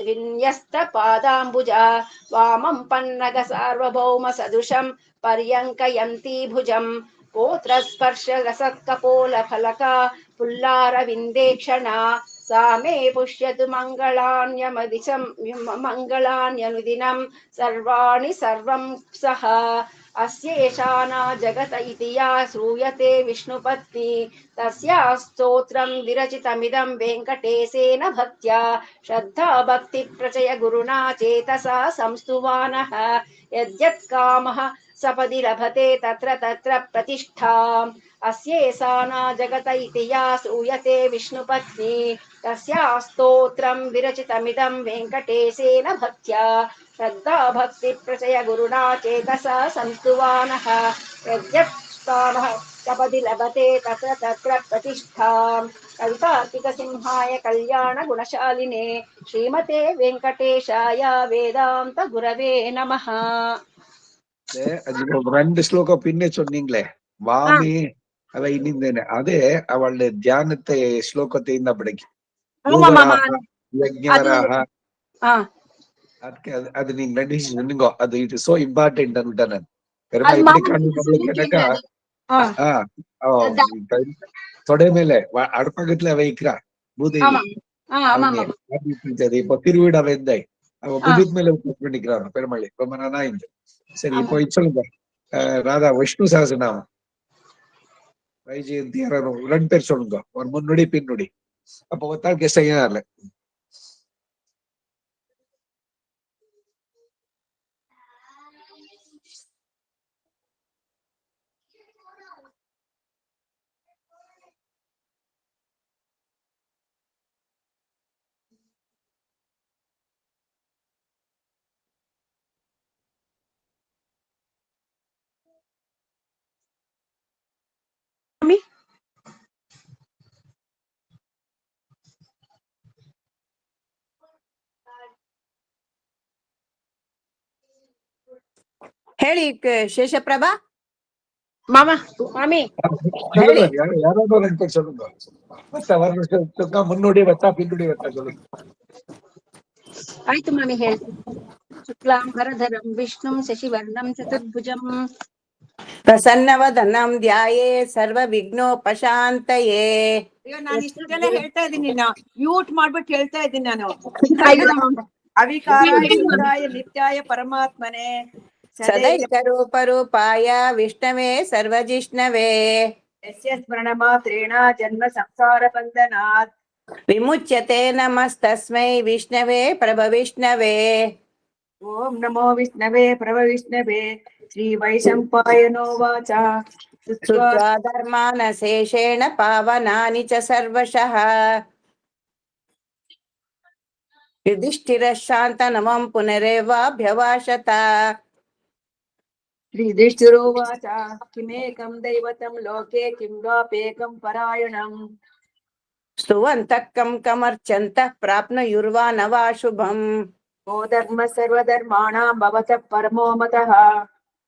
विन्यस्तपादाम्बुजा वामं पन्नग सार्वभौम सदृशं पर्यङ्कयन्ती भुजं पोत्रस्पर्शरसत्कपोलफलका पुल्लारविन्देक्षणा सा मे पुष्यतु मङ्गलान्यनुदिनं सर्वाणि सर्वं सह अस्येषाना जगत इति या श्रूयते विष्णुपत्नी तस्याः स्तोत्रं विरचितमिदं वेङ्कटेशेन भक्त्या श्रद्धा भक्तिप्रचय गुरुणा चेतसा संस्तुवानः यद्यत् कामः सपदि लभते तत्र तत्र प्रतिष्ठाम् अस्येषाना जगत इति या श्रूयते विष्णुपत्नी तस्याः स्तोत्रं विरचितमिदं वेङ्कटेशेन भक्त्या श्रद्धा भक्तिप्रचय गुरुणा चेतसा संस्तुवानः यद्यत् कामः सपदि लभते तत्र तत्र प्रतिष्ठाम् कवितार्किकसिंहाय कल्याण गुणशालिने श्रीमते वेङ्कटेशाय वेदान्त गुरवे नमः. அது ஒரு 2 ஸ்லோகம் பின்னே சொன்னீங்களே, வாமி அவ இனிந்தேனே, அதே அவளுடைய தியானத்தை ஸ்லோகத்தை இந்த படிக்கும். அது நீங்க 2 சொன்னீங்க, அது இட் இஸ் சோ இம்பார்ட்டன்ட் அன்னுட்டேன் நான். பெருமா எப்படி காணும் நம்மளுக்கு என்னக்கா தொடை மேல அடுப்பகத்துல வைக்கிறா பூதேவி. இப்ப திருவிட வெந்தை அவ புதித் மேல பண்ணிக்கிறான் பெருமாளி. ரொம்ப நானா இந்த சரி. இப்போ இது சொல்லுங்க, ராதா விஷ்ணு சஹஸ்ரநாமம் வைஜெயந்தி 2 பேர் சொல்லுங்க, ஒரு முன்னுடி பின்னுடி. அப்ப ஒத்தாள் கெஸ்ட் ஐயார்ல ಹೇಳಿ ಶೇಷಪ್ರಭಾ. மாமா மாமி யாராவது 2 பேர் சொல்லுங்க. முன்னோடி வத்தா பின்னுடி வத்தா சொல்லுங்க. ಆಯ್ತು ಮಾಮಿ ಹೇಳ್ತೀನಿ. ಶುಕ್ಲಾಂಬರಧರಂ ವಿಷ್ಣುಂ ಶಶಿವರ್ಣಂ ಚತುರ್ಭುಜಂ ಪ್ರಸನ್ನವದನಂ ಧ್ಯಾಯೇ ಸರ್ವ ವಿಘ್ನೋಪಶಾಂತಯೇ. ಅಯ್ಯೋ, ನಾನು ಇಷ್ಟೆಲ್ಲ ಹೇಳ್ತಾ ಇದ್ದೀನಿ, ಮ್ಯೂಟ್ ಮಾಡ್ಬಿಟ್ಟು ಹೇಳ್ತಾ ಇದ್ದೀನಿ ನಾನು. ಅವಿಕಾರಾಯ ನಿತ್ಯಾಯ ಪರಮಾತ್ಮನೆ ಸದೈಕರೂಪರೂಪಾಯ ವಿಷ್ಣವೇ ಸರ್ವಜಿಷ್ಣವೇ ಯಸ್ಯ ಸ್ಮರಣ ಮಾತ್ರೇಣ ಜನ್ಮ ಸಂಸಾರ ಬಂಧನಾತ್ ವಿಮುಚ್ಯತೆ ನಮಸ್ತಸ್ಮೈ ವಿಷ್ಣವೇ ಪ್ರಭವಿಷ್ಣವೇ. ಓಂ ನಮೋ ವಿಷ್ಣವೇ ಪ್ರಭವಿಷ್ಣವೇ. ಶ್ರೀ ವೈಶಂಪಾಯನೋ ವಾಚ ಶ್ರುತ್ವಾ ಧರ್ಮಾನ್ ಶೇಷೇಣ ಪಾವನಾನಿ ಚ ಸರ್ವಶಃ. ಯುಧಿಷ್ಠಿರಃ ಶಾಂತನಮಂ ಪುನರೇವಾಭ್ಯವಾಶತ. ಶ್ರೀಯುಧಿಷ್ಠಿರೋವಾಚ ಕಿಮೇಕಂ ದೈವತಂ ಲೋಕೆ ಕಿಂ ದ್ವಾಪೇಕಂ ಪರಾಯಣಂ. ಸ್ತುವಂತಃ ಕಂ ಕಮರ್ಚಂತಃ ಪ್ರಾಪ್ನುಯುರ್ವಾ ನ ವಾ ಶುಭಂ. ಓ ಧರ್ಮ ಸರ್ವಧರ್ಮಾಣಾಂ ಭವತಃ ಪರಮೋ ಮತಃ.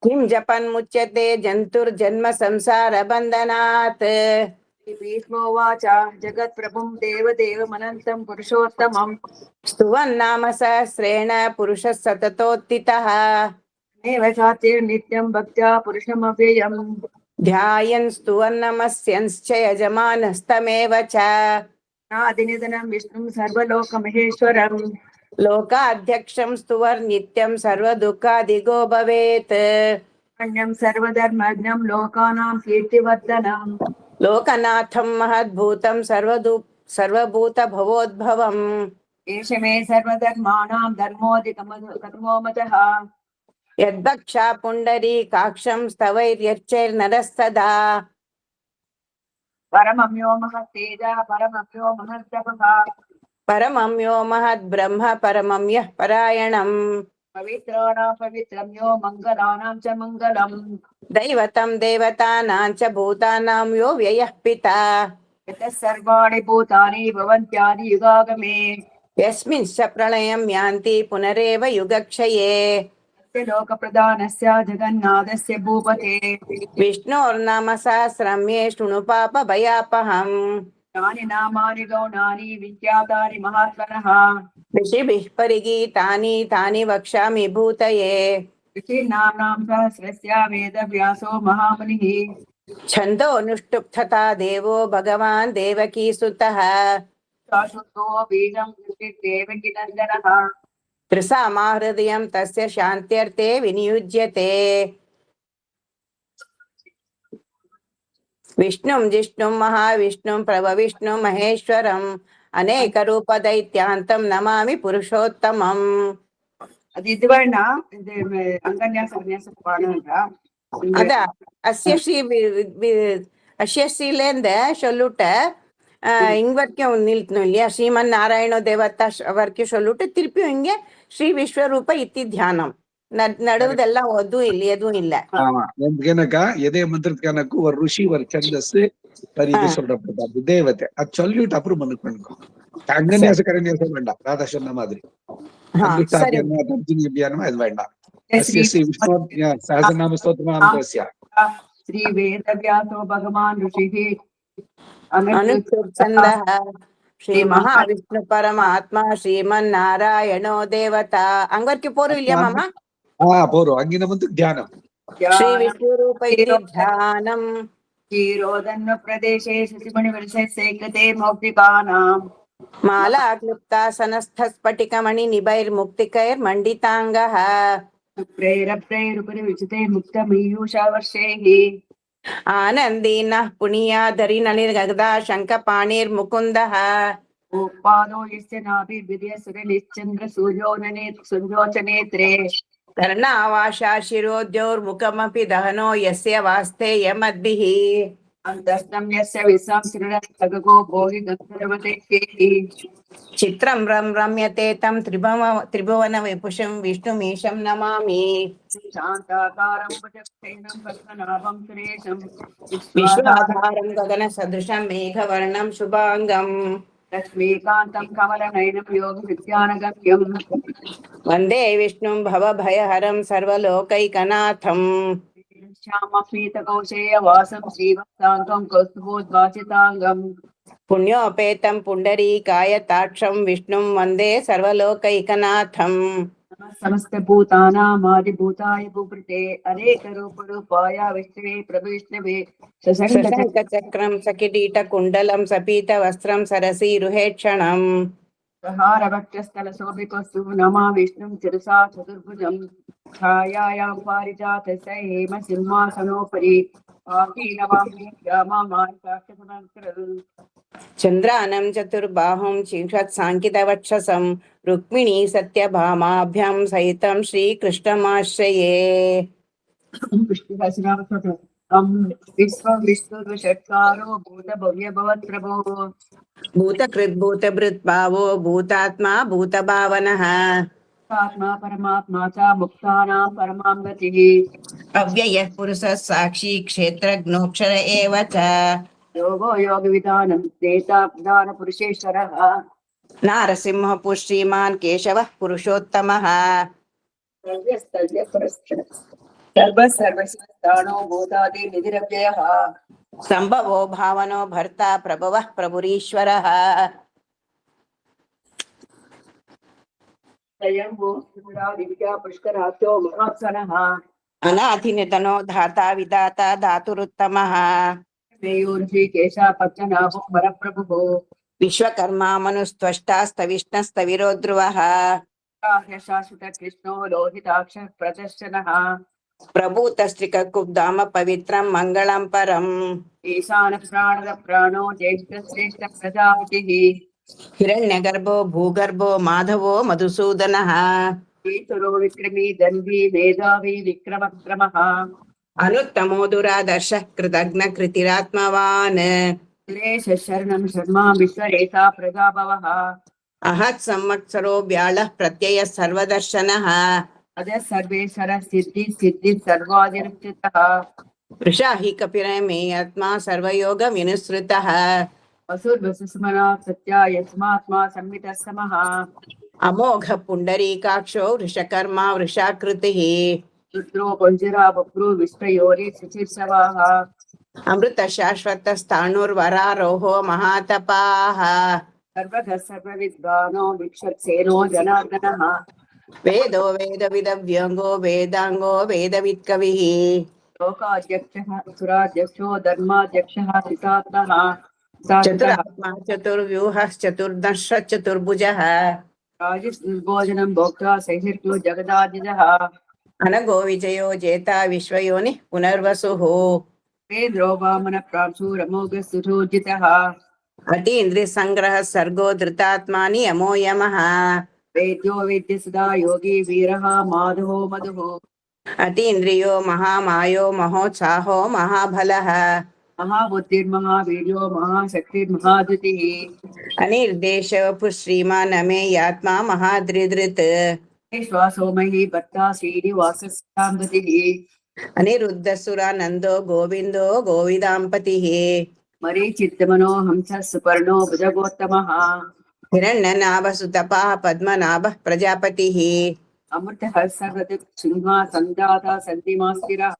ಕಿಂ ಜಪನ್ ಮುಚ್ಯತೆ ಜಂತುರ್ಜನ್ಮ ಸಂಸಾರ ಬಂಧನಾತ್. ಭೀಷ್ಮೋವಾಚ ಜಗತ್ ಪ್ರಭುಂ ದೇವದೇವಮನಂತಂ ಪುರುಷೋತ್ತಮಂ. ಸ್ತುವನ್ನಾಮ ಸಹಸ್ರೇಣ ಪುರುಷಃ ಸತತೋತ್ತಿತಃ. ನೇವ ಚಾತಿರ್ನಿತ್ಯಂ ಭಕ್ತ್ಯಾ ಪುರುಷಮವ್ಯಯಂ. ಧ್ಯಾಯನ್ ಸ್ತುವನ್ನಮಸ್ಯಂಶ್ಚ ಯಜಮಾನಸ್ತಮೇವ ಚ. ನಾದಿನಿಧನಂ ವಿಷ್ಣುಂ ಸರ್ವಲೋಕ ಮಹೇಶ್ವರಂ. लोकाध्यक्षं स्तुवर्नित्यं सर्वदुःखादिगो भवेत् अन्यं सर्वधर्मज्ञं लोकानां कीर्तिवर्धनम् लोकनाथं महद्भूतं सर्वभूतभवोद्भवम् एष मे सर्वधर्माणां कर्मो मतः यद्भक्षा पुण्डरीकाक्षं स्तवैर्यर्चैर्नरस्तदा परमं यो महत्तेजः परमं यो महत्तपः परमं यो महद्ब्रह्म परमं यः परायणम् पवित्राणां पवित्रं यो मङ्गलानां च मङ्गलम् दैवतं देवतानां च भूतानां यो व्ययः पिता यतः सर्वाणि भूतानि भवन्त्यादि युगागमे यस्मिंश्च प्रलयं यान्ति पुनरेव युगक्षये तस्य लोकप्रधानस्य जगन्नाथस्य भूपते विष्णोर्नाम सहस्रं मे शृणु पापभयापहम् यानि नामानि गौणानि विख्यातानि महात्मनः ऋषिभिः परिगीतानि तानि वक्ष्यामि भूतये ऋषीणां सहस्रस्य वेदव्यासो महामुनिः छन्दोऽनुष्टुप् तथा देवो भगवान् देवकीसुतः शाश्वतो बीजं देवकीनन्दनः त्रिसामा हृदयं तस्य शान्त्यर्थे विनियुज्यते विष्णुं जिष्णुं महाविष्णुं प्रभविष्णुं महेश्वरम् अनेकरूपदैत्यान्तं नमामि पुरुषोत्तमम् அது இதுவரைனா இது அங்கன்யாச விநியாச பாடுன்றா அதான் அஸ்ய ஸ்ரீலேந்த சொல்லிட்டு இங்க வரைக்கும் நிறுத்தணும் இல்லையா ஸ்ரீமன் நாராயண தேவதா வரைக்கும் சொல்லிட்டு திருப்பியும் இங்க ஸ்ரீ விஸ்வரூப இத்தி தியானம் நடுவதெல்லாம் எதுவும் இல்ல ஆமா எனக்கா எதே மந்திரத்துக்கு ஒரு ருஷி ஒரு சந்தஸ் இது சொல்றப்படாது தேவத்தை அது சொல்லிட்டு அப்புறம் மனு பண்ணிக்கோ அங்கன்யாச கரன்யாசம் வேண்டாம் ராதா சொன்ன மாதிரி அது வேண்டாம் சஹஸ்ரநாம ஸ்தோத்திரநாமஸ்ய ஸ்ரீ வேதவ்யாசோ பகவான் ருஷிஹி अनुच्छन्दः श्री महाविष्णु परमात्मा श्रीमन् नारायणो देवता अंगवर्की पोरु इल्लिया मामा போறோம் அங்கின வந்து தியானம் श्री विश्वरूप इति ध्यानम् क्षीरोदन्न प्रदेशे शशिमणिवंशैकते मौक्तिकानाम् माला क्लुप्तासनस्थस्फटिकमणि निभैर्मुक्तिकैर्मण्डिताङ्गः प्रेरप्रेरुपरि विचिते मुक्तमीयूषा वर्षैः आनन्दीनः पुणियाधरिणनिर्गदा शङ्खपाणिर्मुकुन्दः उपादो यस्य नाभि विद्यसुरनिश्चन्द्र सूर्योचनेत्रे कर्णावाशा शिरोद्योर्मुखमपि दहनो यस्य वास्ते यमद्भिः अन्तस्तं यस्य विश्वांसृणस्तगो भोगि गन्धर्वदैत्यैः चित्रं रम्यते तं त्रिभुवन विपुषं विष्णुमीशं नमामि शान्ताकारं भुजगशयनं पद्मनाभं सुरेशं विश्वाधारं गगनसदृशं मेघवर्णं शुभाङ्गम् लक्ष्मीकान्तं कमलनयनं योगविद्यानगम्यं वन्दे विष्णुं भवभयहरं सर्वलोकैकनाथम् श्यामपीतकौशेयवासं श्रीवत्साङ्गं कौस्तुभोद्भासिताङ्गम् पुण्योपेतं पुण्डरीकायताक्षं विष्णुं वन्दे सर्वलोकैकनाथम् समस्तभूतानामादिभूताय भूभृते अनेकरूपरूपाय विष्णवे प्रभविष्णवे शशङ्खचक्रं सकिरीटकुण्डलं सपीतवस्त्रं सरसीरुहेक्षणम् हारभक्षस्थलशोभितस्तु नमा विष्णुं चिरसा चतुर्भुजं छायायां पारिजातस्य हेम सिंहासनोपरि चन्द्रानं चतुर्बाहुं चिंशत्साङ्कितवक्षसं रुक्मिणी सत्यभामाभ्यां सहितं श्रीकृष्णमाश्रये विश्वविष्णुषट्कारो भूतभव्यभवत्प्रभो भूतकृद्भूतभृद्भावो भूतात्मा भूतभावनः आत्मा परमात्मा च मुक्तानां परमां गतिः अव्ययः पुरुषः साक्षी क्षेत्रज्ञोऽक्षर एव च योगो योगविधानं देवतापुरुषेश्वरः नारसिंहः पुश्रीमान् केशवः पुरुषोत्तमः सर्वस्वस्थानो भूतादि निधिरव्ययः सम्भवो भावनो भर्ता प्रभवः प्रभुरीश्वरः पुष्कराख्यो महात्सनः अनाधिनिधनो धाता विधाता धातुरुत्तमः श्रेयोर्षि केशापच्चनाभो वरप्रभुः विश्वकर्मा मनुस्त्वष्टास्तविष्णस्तविरो ध्रुवः शाश्वत कृष्णो लोहिताक्ष प्रदर्शनः प्रभूतस्त्रिककुब्धाम पवित्रं मङ्गलं परम् ईशान प्राणद प्राणो ज्येष्ठ श्रेष्ठ प्रजापतिः हिरण्यगर्भो भूगर्भो माधवो मधुसूदनः ईश्वरो विक्रमी दन्वी मेधावी विक्रमक्रमः अनुत्तमो दुरादर्शः कृतघ्नकृतिरात्मवान् सुरेश शरणं शर्मा विश्वरेता प्रजाभवः अहत् संवत्सरो व्याळः प्रत्ययः सर्वदर्शनः अदः सर्वेश्वर सिद्धि सिद्धि सर्वादिर्चितः वृषा हि कपिरमे आत्मा सर्वयोगविनुसृतः वसुर्वसुस्मना सत्या यस्मात्मा संवितः समः अमोघ पुण्डरीकाक्षो वृषकर्मा वृषाकृतिः रुद्रो कुञ्जरा बभ्रू विश्वयोरि शुचिर्षवाः अमृत शाश्वतस्थाणुर्वरारोहो महातपाः सर्वगः सर्वविद्वानो विक्षत्सेनो जनार्दनः वेदो वेदविदव्यङ्गो वेदाङ्गो वेदवित्कविः लोकाध्यक्षः सुराध्यक्षो धर्माध्यक्षः पितात्मः चतुरात्मा चतुर्व्यूहश्चतुर्दश चतुर्भुजः राजनिर्भोजनं भोक्ता सहिर्नो जगदादिजः अनगो विजयो जेता विश्वयोनिः पुनर्वसुः वेद्रो वामन प्रांशुरमोघ सुरोजितः अतीन्द्रियसङ्ग्रहः सर्गो धृतात्मानि यमो यमः वेद्यो वेद्य सदा योगी वीरः माधवो मधुः अतीन्द्रियो महामायो महोत्साहो महाबलः महाबुद्धिर्महावीर्यो महाशक्तिर्महाद्युतिः अनिर्देशो श्रीमान् अमे यात्मा महादृधृत् श्वासो मयि भर्ता श्रीनिवासस्ताम्बतिः अनिरुद्धसुरानन्दो गोविन्दो गोविदाम्पतिः मरीचित्तमनो हंसः सुपर्णो भुजगोत्तमः हिरण्यनाभसुतपः पद्मनाभः प्रजापतिः अमृतः सर्वदिक् सिंहा सञ्जाता सन्तिमास्तिरः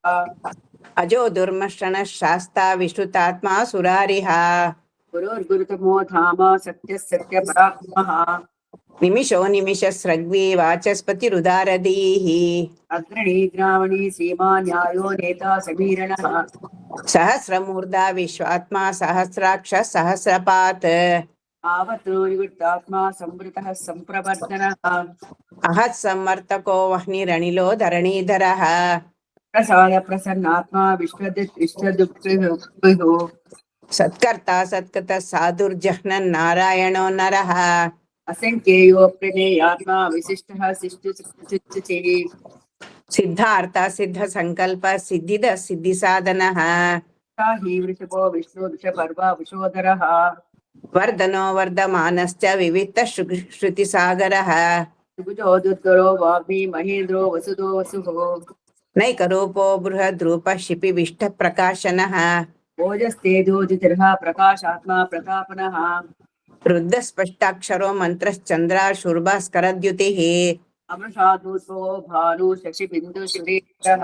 अजो दुर्मर्षणः शास्ता विश्रुतात्मा सुरारिः गुरुर्गुरुतमो धाम सत्यः सत्यपरात्मः निमिषो निमिषस्रग्वी वाचस्पतिरुदारधीः अग्रणी द्रावणी सीमा न्यायो नेता समीरणः सहस्रमूर्धा विश्वात्मा सहस्राक्ष सहस्रपात् आवतो निवृत्तात्मा संवृतः संप्रवर्तनः अहत् सम्वर्तको वह्निरनिलो धरणीधरः प्रसाद प्रसन्नात्मा विश्वदुःखिः सत्कर्ता सत्कृतः साधुर्जह्नन् नारायणो नरः असंख्येयो प्रमेयात्मा विशिष्टः शिष्टुचिः सिद्धार्थ सिद्धसङ्कल्प सिद्धिद सिद्धिसाधनः हि वृषभो विष्णु वृषपर्वा वृषोदरः वर्धनो वर्धमानश्च विविक्तः श्रुतिसागरः सुभुजो दुर्धरो वाग्मी महेन्द्रो वसुदो वसुः नैकरूपो बृहद्रूपः शिपिविष्टः प्रकाशनः ओजस्तेजोजितिर्ः प्रकाशात्मा प्रतापनः रुद्धस्पष्टाक्षरो मन्त्रश्चन्द्राशुर्भास्करद्युतिः अमृषादूतो भानु शशिबिन्दु सुरेशः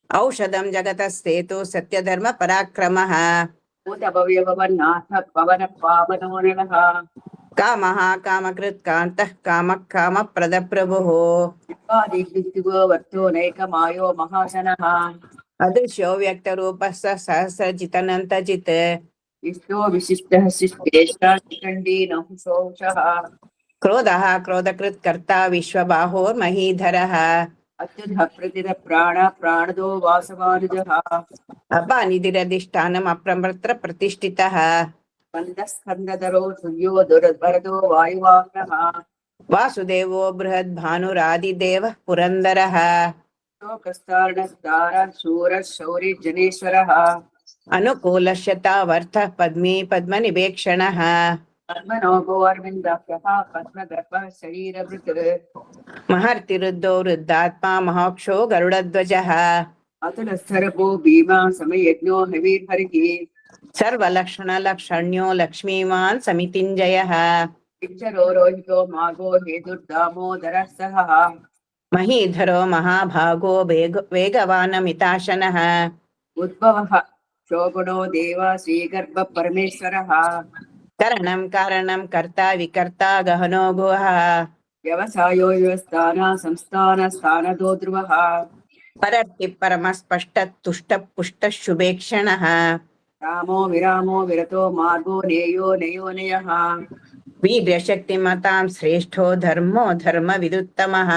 औषधं जगतस्तेतु सत्यधर्म पराक्रमः भूतभव्यभवन्नाथ पवन पावनो नरः कामः कामकृत् कान्तः कामः कामप्रदप्रभुः दिग्दिग्दिगो वर्तो नैकमायो महाशनः अदृश्यो व्यक्तरूपः स सहस्रजितनन्तजित् विष्णो विशिष्टः शिष्टेश्वर शिखण्डी नहुसोषः क्रोधः क्रोधकृत् कर्ता विश्वबाहोर्महीधरः अत्युधः प्रतिद प्राण प्राणदो वासवानुजः अपानिधिरधिष्ठानम् अप्रमत्र प्रतिष्ठितः स्कन्दधरो सूर्यो दुर्वरदो वायुवाग्नः वासुदेवो बृहद्भानुरादिदेवः पुरन्दरः शोकस्तारणस्तार शूरः शौरि जनेश्वरः अनुकूलश्यतावर्थः पद्मी पद्मनिवेक्षणः पद्मनाभो अरविन्दाक्षः पद्मगर्भः शरीरभृत् महर्तिरुद्धो वृद्धात्मा महोक्षो गरुडध्वजः अतुलस्तरभो भीमा समयज्ञो हवीर्हरिः सर्वलक्षणलक्षण्यो लक्ष्मीवान् समितिञ्जयः इच्छरो रोहितो माघो हेतुर्दामोदरः सह महीधरो महाभागो वेगवानमिताशनः उद्भवः शोभनो देव श्रीगर्भ परमेश्वरः करणं कारणं कर्ता विकर्ता गहनो गुहः व्यवसायो व्यवस्थान संस्थान स्थानदो ध्रुवः परर्ति परमस्पष्ट तुष्ट पुष्ट शुभेक्षणः रामो विरामो विरतो मार्गो नेयो नेयो नेयः वीर्यशक्तिमतां श्रेष्ठो धर्मो धर्मविदुत्तमः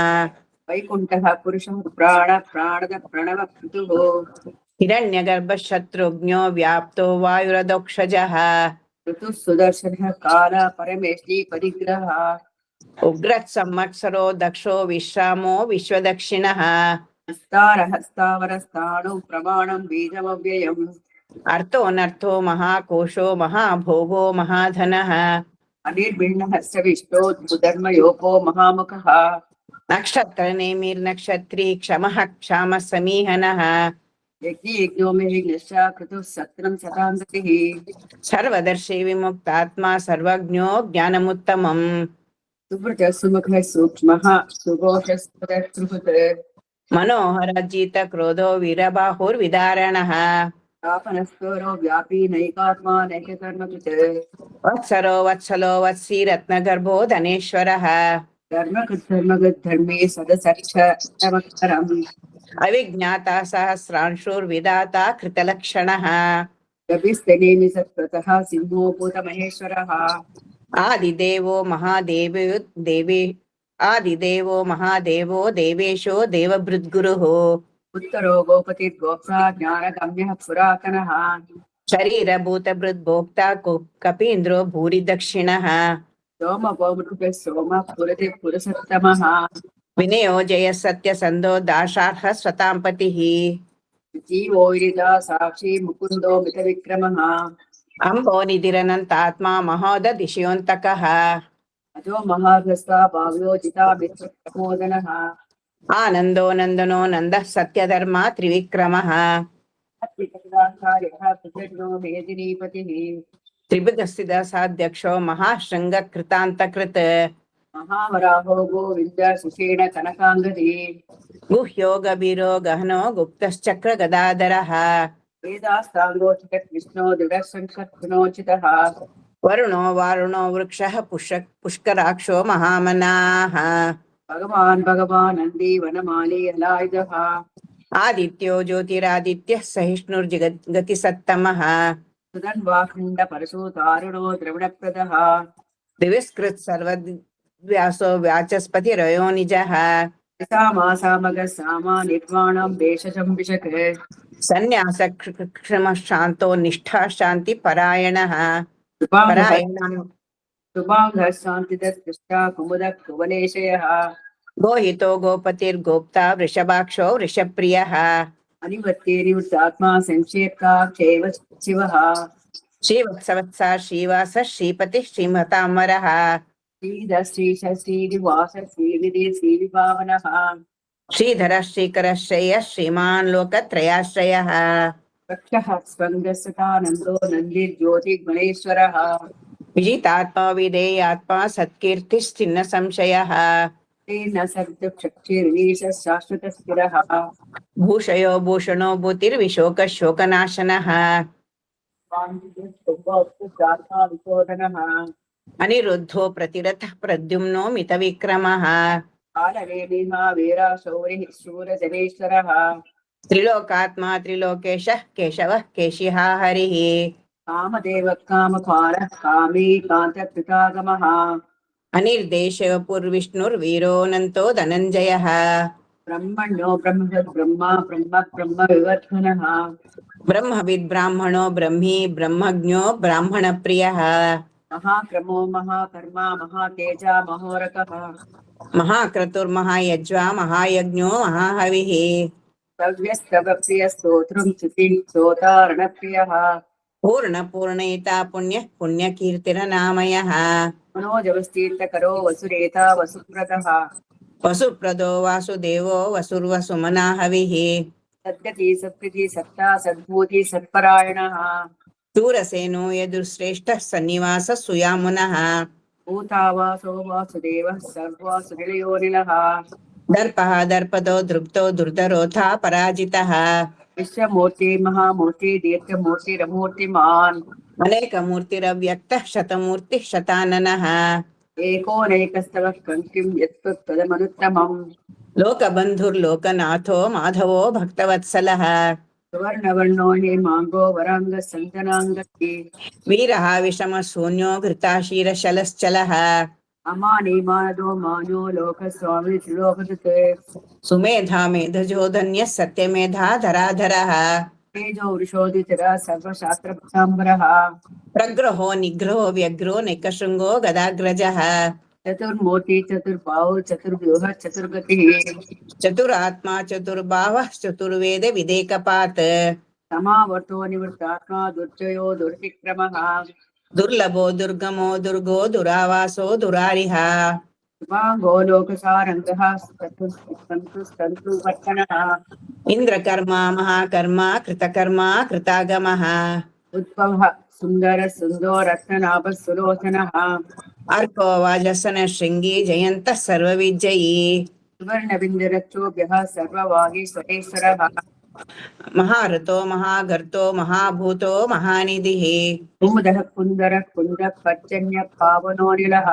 वैकुण्ठः पुरुषः प्राण प्राणद प्रणव क्रतुः हिरण्यगर्भशत्रुघ्नो व्याप्तो वायुरदोक्षजः ऋतुः सुदर्शनः काल परमेष्टि परिग्रहः उग्रः संवत्सरो दक्षो विश्रामो विश्वदक्षिणः हस्तारहस्तावरस्ताणु प्रमाणं बीजमव्ययम् अर्थोऽनर्थो महाकोशो महाभोगो महाधनः अनिर्भिन्नः विष्णो धर्मयोगो महामुखः नक्षत्रनेमिर्नक्षत्री क्षमः क्षामः समीहनः यज्ञो मेघ्नश्च क्रतुः सत्रं शताङ्गतिः सर्वदर्शी विमुक्तात्मा सर्वज्ञो ज्ञानमुत्तमम् सुभृतः सुमुखः सूक्ष्मः सुघोषस्पृहत् मनोहरजित क्रोधो वीरबाहुर्विदारणः तापनस्करो व्यापी नैकात्मा नैककर्मकृत् वत्सरो वत्सलो वत्सी रत्नगर्भो धनेश्वरः धर्मकृद्धर्मे सदसक्षरम् अविज्ञाता सहस्रांशुर्विदाता कृतलक्षणः कपिस्तनेमि सत्कृतः सिंहोपूतमहेश्वरः आदिदेवो महादेव देवे आदिदेवो महादेवो देवेशो देवभृद्गुरुः उत्तरो गोपतिर्गोप्ता ज्ञानगम्यः पुरातनः शरीरभूतभृद्भोक्ता कपीन्द्रो भूरि दक्षिणः सोमगोमृतः सोमः पुरति पुरुषोत्तमः विनयो जय सत्यसन्धो दाशार्ह स्वतां पतिः जीवोरिदा साक्षी मुकुन्दो मितविक्रमः अम्बोनिधिरनन्तात्मा महोदधिशयोऽन्तकः अजो महाग्रस्ता भाव्योजिता मित्रप्रमोदनः आनन्दो नन्दनो नन्दः सत्यधर्मा त्रिविक्रमः अत्रिकटाचार्यः कृतज्ञो मेदिनीपतिः त्रिभुजस्थितसाध्यक्षो महाशृङ्गकृतान्तकृत् महावराहो गोविन्द सुषेण कनकाङ्गदी गुह्यो गभीरो गहनो गुप्तश्चक्रगदाधरः वेदास्ताङ्गोचित विष्णो दृढशङ्खर्षणोचितः वरुणो वारुणो वृक्षः पुष्कराक्षो महामनाः भगवान् नन्दी वनमाली अलायुधः आदित्यो ज्योतिरादित्यः सहिष्णुर्जगतिसत्तमः सुधन्वाखण्ड परशुतारुणो द्रविणप्रदः दिविस्कृत् सर्वव्यासो व्याचस्पतिरयो निजः सामासामगः सामा निर्वाणं देशजं विशक सन्न्यास क्षमः निष्ठा शान्ति परायणः शुभाङ्गः शान्तिदस्पृष्टा कुमुदः कुवलेशयः गोहितो गोपतिर्गोप्ता वृषभाक्षो वृषप्रियः अनिवृत्ते निवृत्तात्मा संक्षेप्ताक्षेव शिवः श्रीवत्सवत्सा श्रीवास श्रीपतिः श्रीमताम्बरः श्रीधर श्रीश श्रीनिवास श्रीनिधि श्रीविभावनः श्रीधरः श्रीकरः श्रेयः श्रीमान् लोकत्रयाश्रयः रक्षः स्पन्दसतानन्दो नन्दिर्ज्योतिगणेश्वरः विजितात्मा विधेयात्मा सत्कीर्तिश्चिन्न संशयः तेन सद्दक्षक्षिर्वीश शाश्वतस्थिरः भूषयो भूषणो भूतिर्विशोकः शोकनाशनः विशोधनः अनिरुद्धो प्रतिरथः प्रद्युम्नो मितविक्रमः कालवेदिहा वीरा शौरिः शूरजनेश्वरः त्रिलोकात्मा त्रिलोकेशः केशवः केशिहा हरिः कामदेव कामपालः कामी कान्तकृतागमः अनिर्देशपुर्विष्णुर्वीरोऽनन्तो धनञ्जयः ब्रह्मण्यो ब्रह्मविद्ब्रह्मा ब्रह्म ब्रह्म विवर्धनः ब्रह्मविद् ब्राह्मणो ब्रह्मी ब्रह्मज्ञो ब्राह्मणप्रियः महाक्रमो महाकर्मा महातेजा महोरकः महाक्रतुर्महायज्वा महायज्ञो महाहविः सव्यस्तवप्रियस्तोत्रं स्तुतिं स्तोतारणप्रियः पूर्णपूर्णयिता पुण्यः पुण्यकीर्तिरनामयः मनोजवस्तीर्थकरो वसुरेता वसुव्रतः वसुप्रदो वासुदेवो वसुर्वसुमना हविः सद्गति सत्प्रीति सत्ता सद्भूति सत्परायणः शूरसेनो यदुश्रेष्ठः सन्निवासः सुयामुनः भूतावासो वासुदेवः सर्वासुनिलयोनिलः दर्पः दर्पदो दृप्तो दुर्धरोधा पराजितः विश्वमूर्ति महामूर्ति दीर्घमूर्तिरमूर्तिमान् अनेकमूर्तिरव्यक्तः शतमूर्तिः शताननः एकोनैकस्तव कंकिं यत्तदमनुत्तमम् लोकबन्धुर्लोकनाथो माधवो भक्तवत्सलः सुवर्णवर्णो हेमाङ्गो वराङ्गसन्तनाङ्गके वीरः विषमशून्यो घृताशीरशलश्चलः अमानिमानदो मानो लोकस्वामी त्रिलोकदते सुमेधा मेधजो धन्यः सत्यमेधा धराधरः तेजो वृषोदितरा सर्वशास्त्रपदाम्बरः प्रग्रहो निग्रहो व्यग्रो निकशृङ्गो गदाग्रजः चतुर्मूर्ति चतुर्बाहु चतुर्व्यूह चतुर्गतिः चतुरात्मा चतुर्बाहवः चतुर्वेद विदेकपात् समावर्तो निवृत्तात्मा दुर्जयो दुर्विक्रमः दुर्लभो दुर्गमो दुर्गो दुरावासो दुरारिः शुभाङ्गो लोकसारङ्गः सन्तुष्टन्तुवर्तनः इन्द्रकर्मा महाकर्मा कृतकर्मा कृतागमः उद्भवः सुन्दर सुन्दो रत्ननाभः सुलोचनः अर्को वाजसन शृङ्गी जयन्तः सर्वविजयी सुवर्णबिन्दरक्षोभ्यः सर्ववागीश्वरेश्वरः महारथो महागर्तो महाभूतो महानिधिः कुमुदः कुन्दरः कुन्दः पर्जन्यः पावनोऽनिलः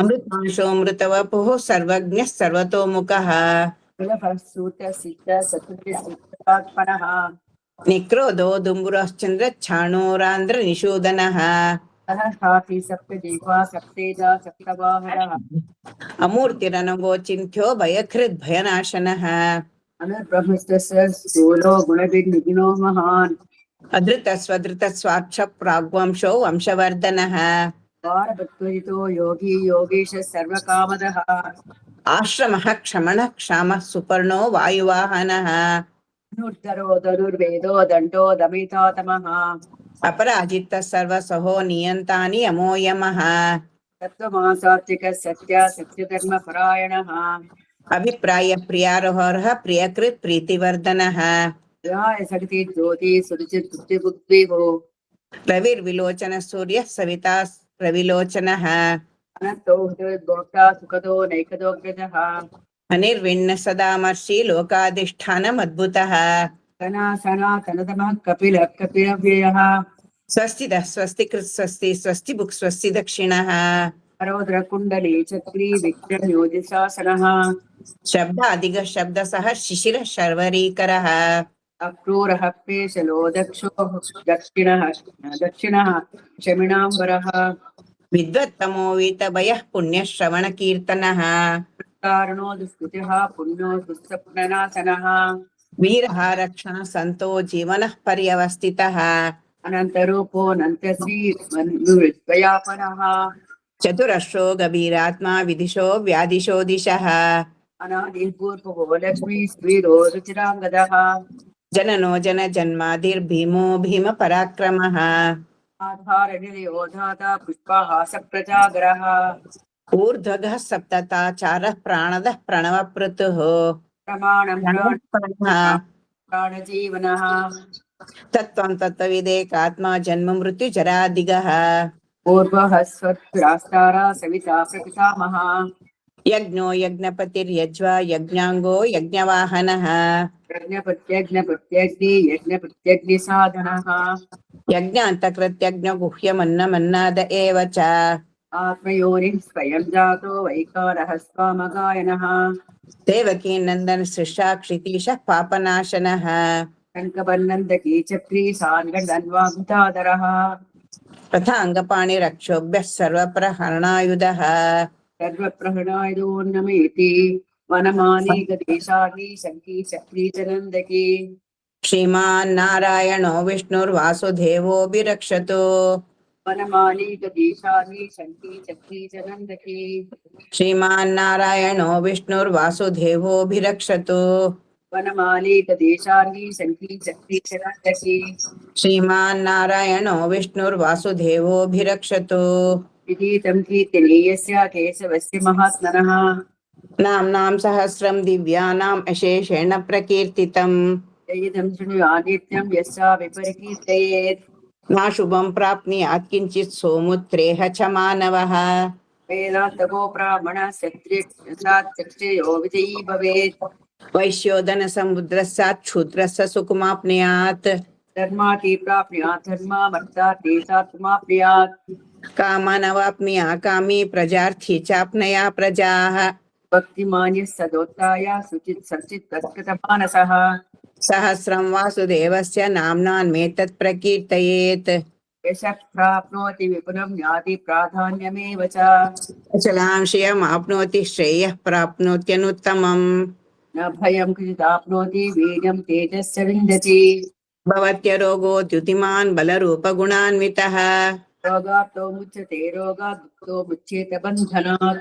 अमृतांशोऽमृतवपुः सर्वज्ञः सर्वतोमुखः सुलभः सूतः सिद्धः सतुर्यसिद्धात्मनः निक्रोधो दुम्बुरश्चन्द्रच्छाणूरान्ध्रनिषूदनः सहस्रापि सप्तदीपा सप्तेजा सप्तवाहनः अमूर्तिरनगोचिन्त्यो भयकृद्भयनाशनः अनुर्ब्रह्मस्तस्य स्थूलो गुणभिर्निपुणो महान् अधृतस्वधृतस्वाक्षप्राग्वंशो वंशवर्धनः पारभत्वजितो योगी योगीशः सर्वकामदः आश्रमः क्षमणः क्षामः सुपर्णो वायुवाहनः धनुर्धरो धनुर्वेदो दण्डो दमितातमः अपराजितः सर्वसहो नियन्तानि यमो यमः तत्त्वमासात्विकः सत्य सत्यधर्मपरायणः अभिप्राय प्रियारोहरः प्रियकृत् प्रीतिवर्धनः ध्याय सगति ज्योति सुरुचित बुद्धिबुद्धिः रविर्विलोचन सूर्यः सविता रविलोचनः अनन्तो हृदयोद्भोक्ता सुखदो नैकदोऽग्रजः अनिर्विण्ण सदामर्षि लोकाधिष्ठानमद्भुतः सना सनातनतमः कपिलः कपिलव्ययः स्वस्तिदः स्वस्तिकृत् स्वस्ति स्वस्ति बुक् स्वस्ति दक्षिणः रौद्रकुण्डली चक्री विक्रमयोजिशासनः शब्दादिगः शब्दसः शिशिरः शर्वरीकरः अक्रूरः पेशलो दक्षो दक्षिणः शमिणाम्बरः विद्वत्तमो वीतभयः पुण्यः श्रवणकीर्तनः कारणो दुष्कृतिः पुण्यो दुःस्वप्ननाशनः वीरः रक्षण सन्तो जीवनः पर्यवस्थितः अनन्तरूपोऽनन्तश्रीमन्विद्वयापनः चतुरश्रो गभीरात्मा विदिशो व्यादिशो दिशः अनादिपूर्वो लक्ष्मी स्त्रीरो रुचिराङ्गदः जननो जन जन्मादिर्भीमो भीम पराक्रमः आधारनिलयो धाता पुष्पहासप्रजागरः ऊर्ध्वगः सप्तताचारः प्राणदः प्रणवपृतुः प्रमाणं प्राणजीवनः तत्त्वं तत्त्वविदेकात्मा जन्म मृत्युजरादिगः पूर्वः स्वरास्तारा सविता प्रपितामहः यज्ञो यज्ञपतिर्यज्वा यज्ञाङ्गो यज्ञवाहनः यज्ञपत्यग्नि यज्ञपत्यग्निसाधनः यज्ञान्तकृत्यज्ञगुह्यमन्नमन्नाद एव च आत्मयोनिः स्वयं जातो वैकारः स्वामगायनः देवकी नन्दन सृष्टा क्षितीशः पापनाशनः कनकबन्नन्दकी चक्री साङ्गन्वाङ्गतादरः रथाङ्गपाणिरक्षोभ्यः सर्वप्रहरणायुधः सर्वप्रहणायुधोन्नमेति वनमाली गदेशाली शङ्की चक्री च नन्दकी श्रीमान् नारायणो विष्णुर्वासुदेवोऽभिरक्षतु वनमाली गदेशाली शङ्की चक्री च नन्दकी श्रीमान् नारायणो विष्णुर्वासुदेवोऽभिरक्षतु वनमाली गदेशाली शङ्की चक्री च नन्दकी श्रीमान् नारायणो विष्णुर्वासुदेवोऽभिरक्षतु विदितं कीर्तनीयस्य केशवस्य महात्मनः नाम्नां सहस्रं दिव्यानाम् अशेषेण प्रकीर्तितम् यदिदं शृणुयादित्यं यस्या विपरिकीर्तयेत् नाशुभं प्राप्नुयात् किञ्चित् सोमुत्रेह च मानवः वेदान्तको ब्राह्मणः क्षत्रियो विजयी भवेत् वैश्योदन समुद्रस्यात् क्षुद्रस्य सुखमाप्नुयात् धर्माति प्राप्नुयात् धर्मामर्थात् सात्माप्नुयात् कामानवाप्नुया कामी प्रजार्थी चाप्नया प्रजाः भक्तिमान्यः सदोत्ताय सुचित् सचित् तत्कृतमानसः सहस्रं वासुदेवस्य नाम्नान्मेतत् प्रकीर्तयेत्। यशः प्राप्नोति विपुलं याति प्राधान्यमेव च। अचलां श्रियम् आप्नोति श्रेयः प्राप्नोत्यनुत्तमम्। न भयं कृताप्नोति वीर्यं तेजश्च विन्दति। भवत्यरोगो द्युतिमान् बलरूपगुणान्वितः। रोगात्तो मुच्यते रोगात् मुक्तो मुच्येत बन्धनात्।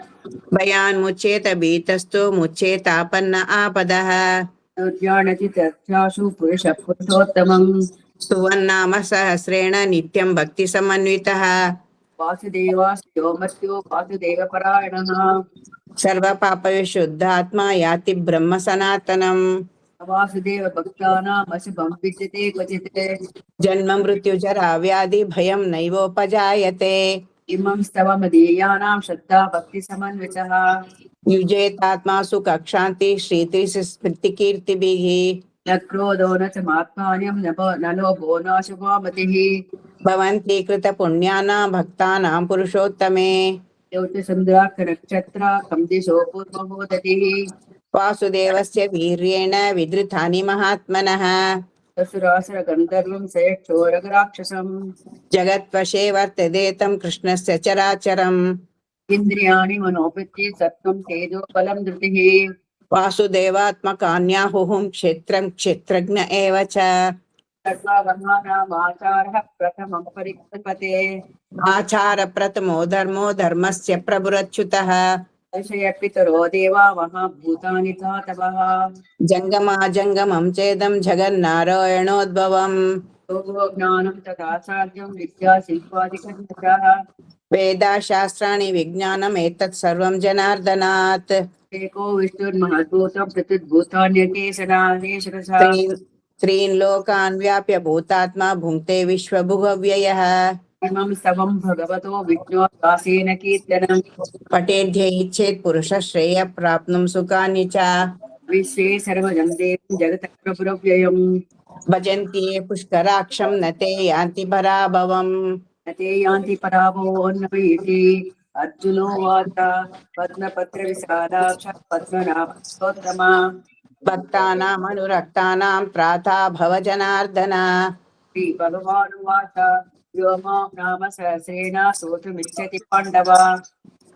भयान्मुच्येत भीतस्तो मुच्येतापन्न आपदः। ज्ञानति तथ्याशु पुरुषः पुरुषोत्तमम्। स्तुवन्नाम सहस्रेण नित्यं भक्तिसमन्वितः। वासुदेवास्यो मर्त्यो वासुदेवपरायणः। सर्वपापविशुद्धात्मा याति ब्रह्म सनातनम्। वासुदेव भक्तानाम् अशुभं विद्यते क्वचित्। जन्म मृत्युजरा व्याधि भयं नैवोपजायते। इमं स्तवमदीयानां श्रद्धा भक्तिसमन्वितः। युजेतात्मा सुखक्षान्ति श्रीतिस्मृतिकीर्तिभिः। न क्रोधो न च मात्मान्यं न लोभो न शुभामतिः। भवन्ति कृतपुण्यानां भक्तानां पुरुषोत्तमे। द्यौतचन्द्राक्षनक्षत्रा कं दिशो पूर्वमोदतिः। वासुदेवस्य वीर्येण विधृतानि महात्मनः। असुरासुरगन्धर्वं सयक्षोरगराक्षसम्। जगत्वशे वर्तते तं कृष्णस्य चराचरम्। इन्द्रियाणि मनोवृत्ति सत्त्वं तेजो बलं धृतिः। वासुदेवात्मकान्याहुः क्षेत्रं क्षेत्रज्ञ एव च। सर्वागमानामाचारः प्रथमं परिकल्पते। आचारप्रथमो धर्मो धर्मस्य प्रभुरच्युतः। दर्शयपितरो देवा महाभूतानि धातवः। जङ्गमाजङ्गमं चेदं जगन्नारायणोद्भवम्। योगो ज्ञानं तथा साध्यं विद्या शिल्पादिकं च। वेदाशास्त्राणि विज्ञानम् एतत् सर्वं जनार्दनात्। एको विष्णुर्महद्भूतं पृथग्भूतान्यकेशनादेशकः। त्रीन् लोकान् व्याप्य भूतात्मा भुङ्क्ते विश्वभुगव्ययः। इमं स्तवं भगवतो विष्णोर्दासेन कीर्तनं। पठेद्य इच्छेत् पुरुषः श्रेयः प्राप्नुं सुखानि च। विश्वे सर्वजं देवं जगतः प्रभुरव्ययम्। भजन्ति ये पुष्कराक्षं न ते यान्ति पराभवम्। न ते यान्ति पराभवोन्नमयेति। अर्जुनोवाच पद्मपत्रविशालाक्ष पद्मनाभोत्तमा। भक्तानाम् अनुरक्तानां त्राता भव जनार्दन। श्रीभगवानुवाच यो मां नाम सहस्रेण स्तोतुमिच्छति पाण्डव।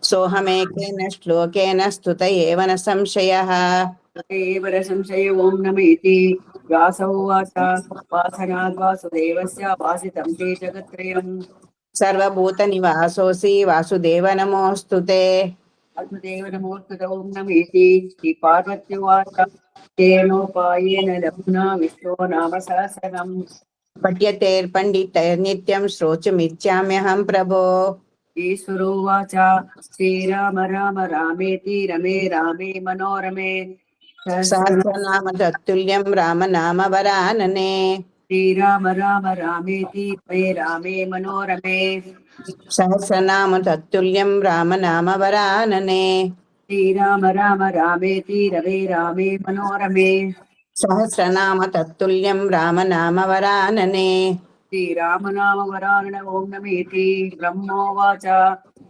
सोऽहमेकेन श्लोकेन स्तुत एव न संशयः। एव न संशय ॐ नमेति। व्यास उवाच वासनाद् वासुदेवस्य वासितं ते जगत्त्रयम्। सर्वभूतनिवासोऽसि वासुदेव नमोऽस्तु ते। वासुदेव नमोऽस्तुते ॐ नमेति। श्रीपार्वत्युवाच तेनोपायेन लघुना विष्णो नाम सहस्रनम्। पठ्यतेर्पण्डितैर्नित्यं श्रोतुमिच्छाम्यहं प्रभो। ईश्वरोवाच श्रीराम राम रामेति रमे रामे मनोरमे। सहस्रनाम तत्तुल्यं राम नाम वरानने। श्रीराम राम रामेति रमे रामे मनोरमे। सहस्रनाम तत्तुल्यं राम नाम वरानने। श्रीराम राम रामेति रमे रामे मनोरमे। सहस्रनाम तत्तुल्यं राम नाम वरानने। श्रीराम नाम वरानन ॐ नमेति। ब्रह्मोवाच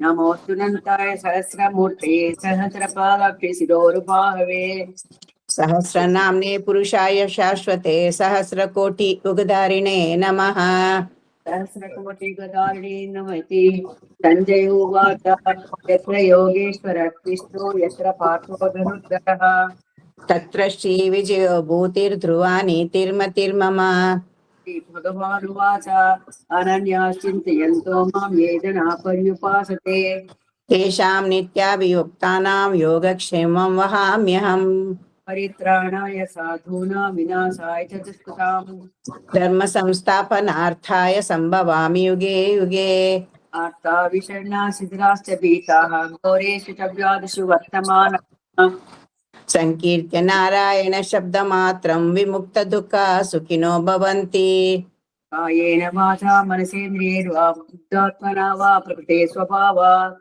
नमोऽस्तु अनन्ताय सहस्रमूर्ते सहस्रपादाक्षि शिरोरुबाहवे। सहस्रनाम्ने पुरुषाय शाश्वते सहस्रकोटि युगधारिणे नमः। सहस्रकोटिगदारिणे नमति। सञ्जय उवाच यत्र योगेश्वरः कृष्णो यत्र पार्थो धनुर्धरः। तत्र श्रीविजयो भूतिर्ध्रुवा नीतिर्मतिर्मम। श्रीभगवानुवाच अनन्याः चिन्तयन्तो मां ये जनाः पर्युपासते। तेषां नित्याभियुक्तानां योगक्षेमं वहाम्यहम्। परित्राणाय साधूनां विनाशाय च दुष्कृताम्। धर्म संस्थापनार्थाय संभवामि युगे युगे। आर्ता विषण्णा शिथिलाश्च भीताः घोरेषु च व्याधिषु वर्तमानाः। संकीर्त्य नारायण शब्दमात्रं विमुक्तदुःखा सुखिनो भवन्ति। कायेन वाचा मनसेन्द्रियैर्वा बुद्धात्मना वा प्रकृते स्वभावात्।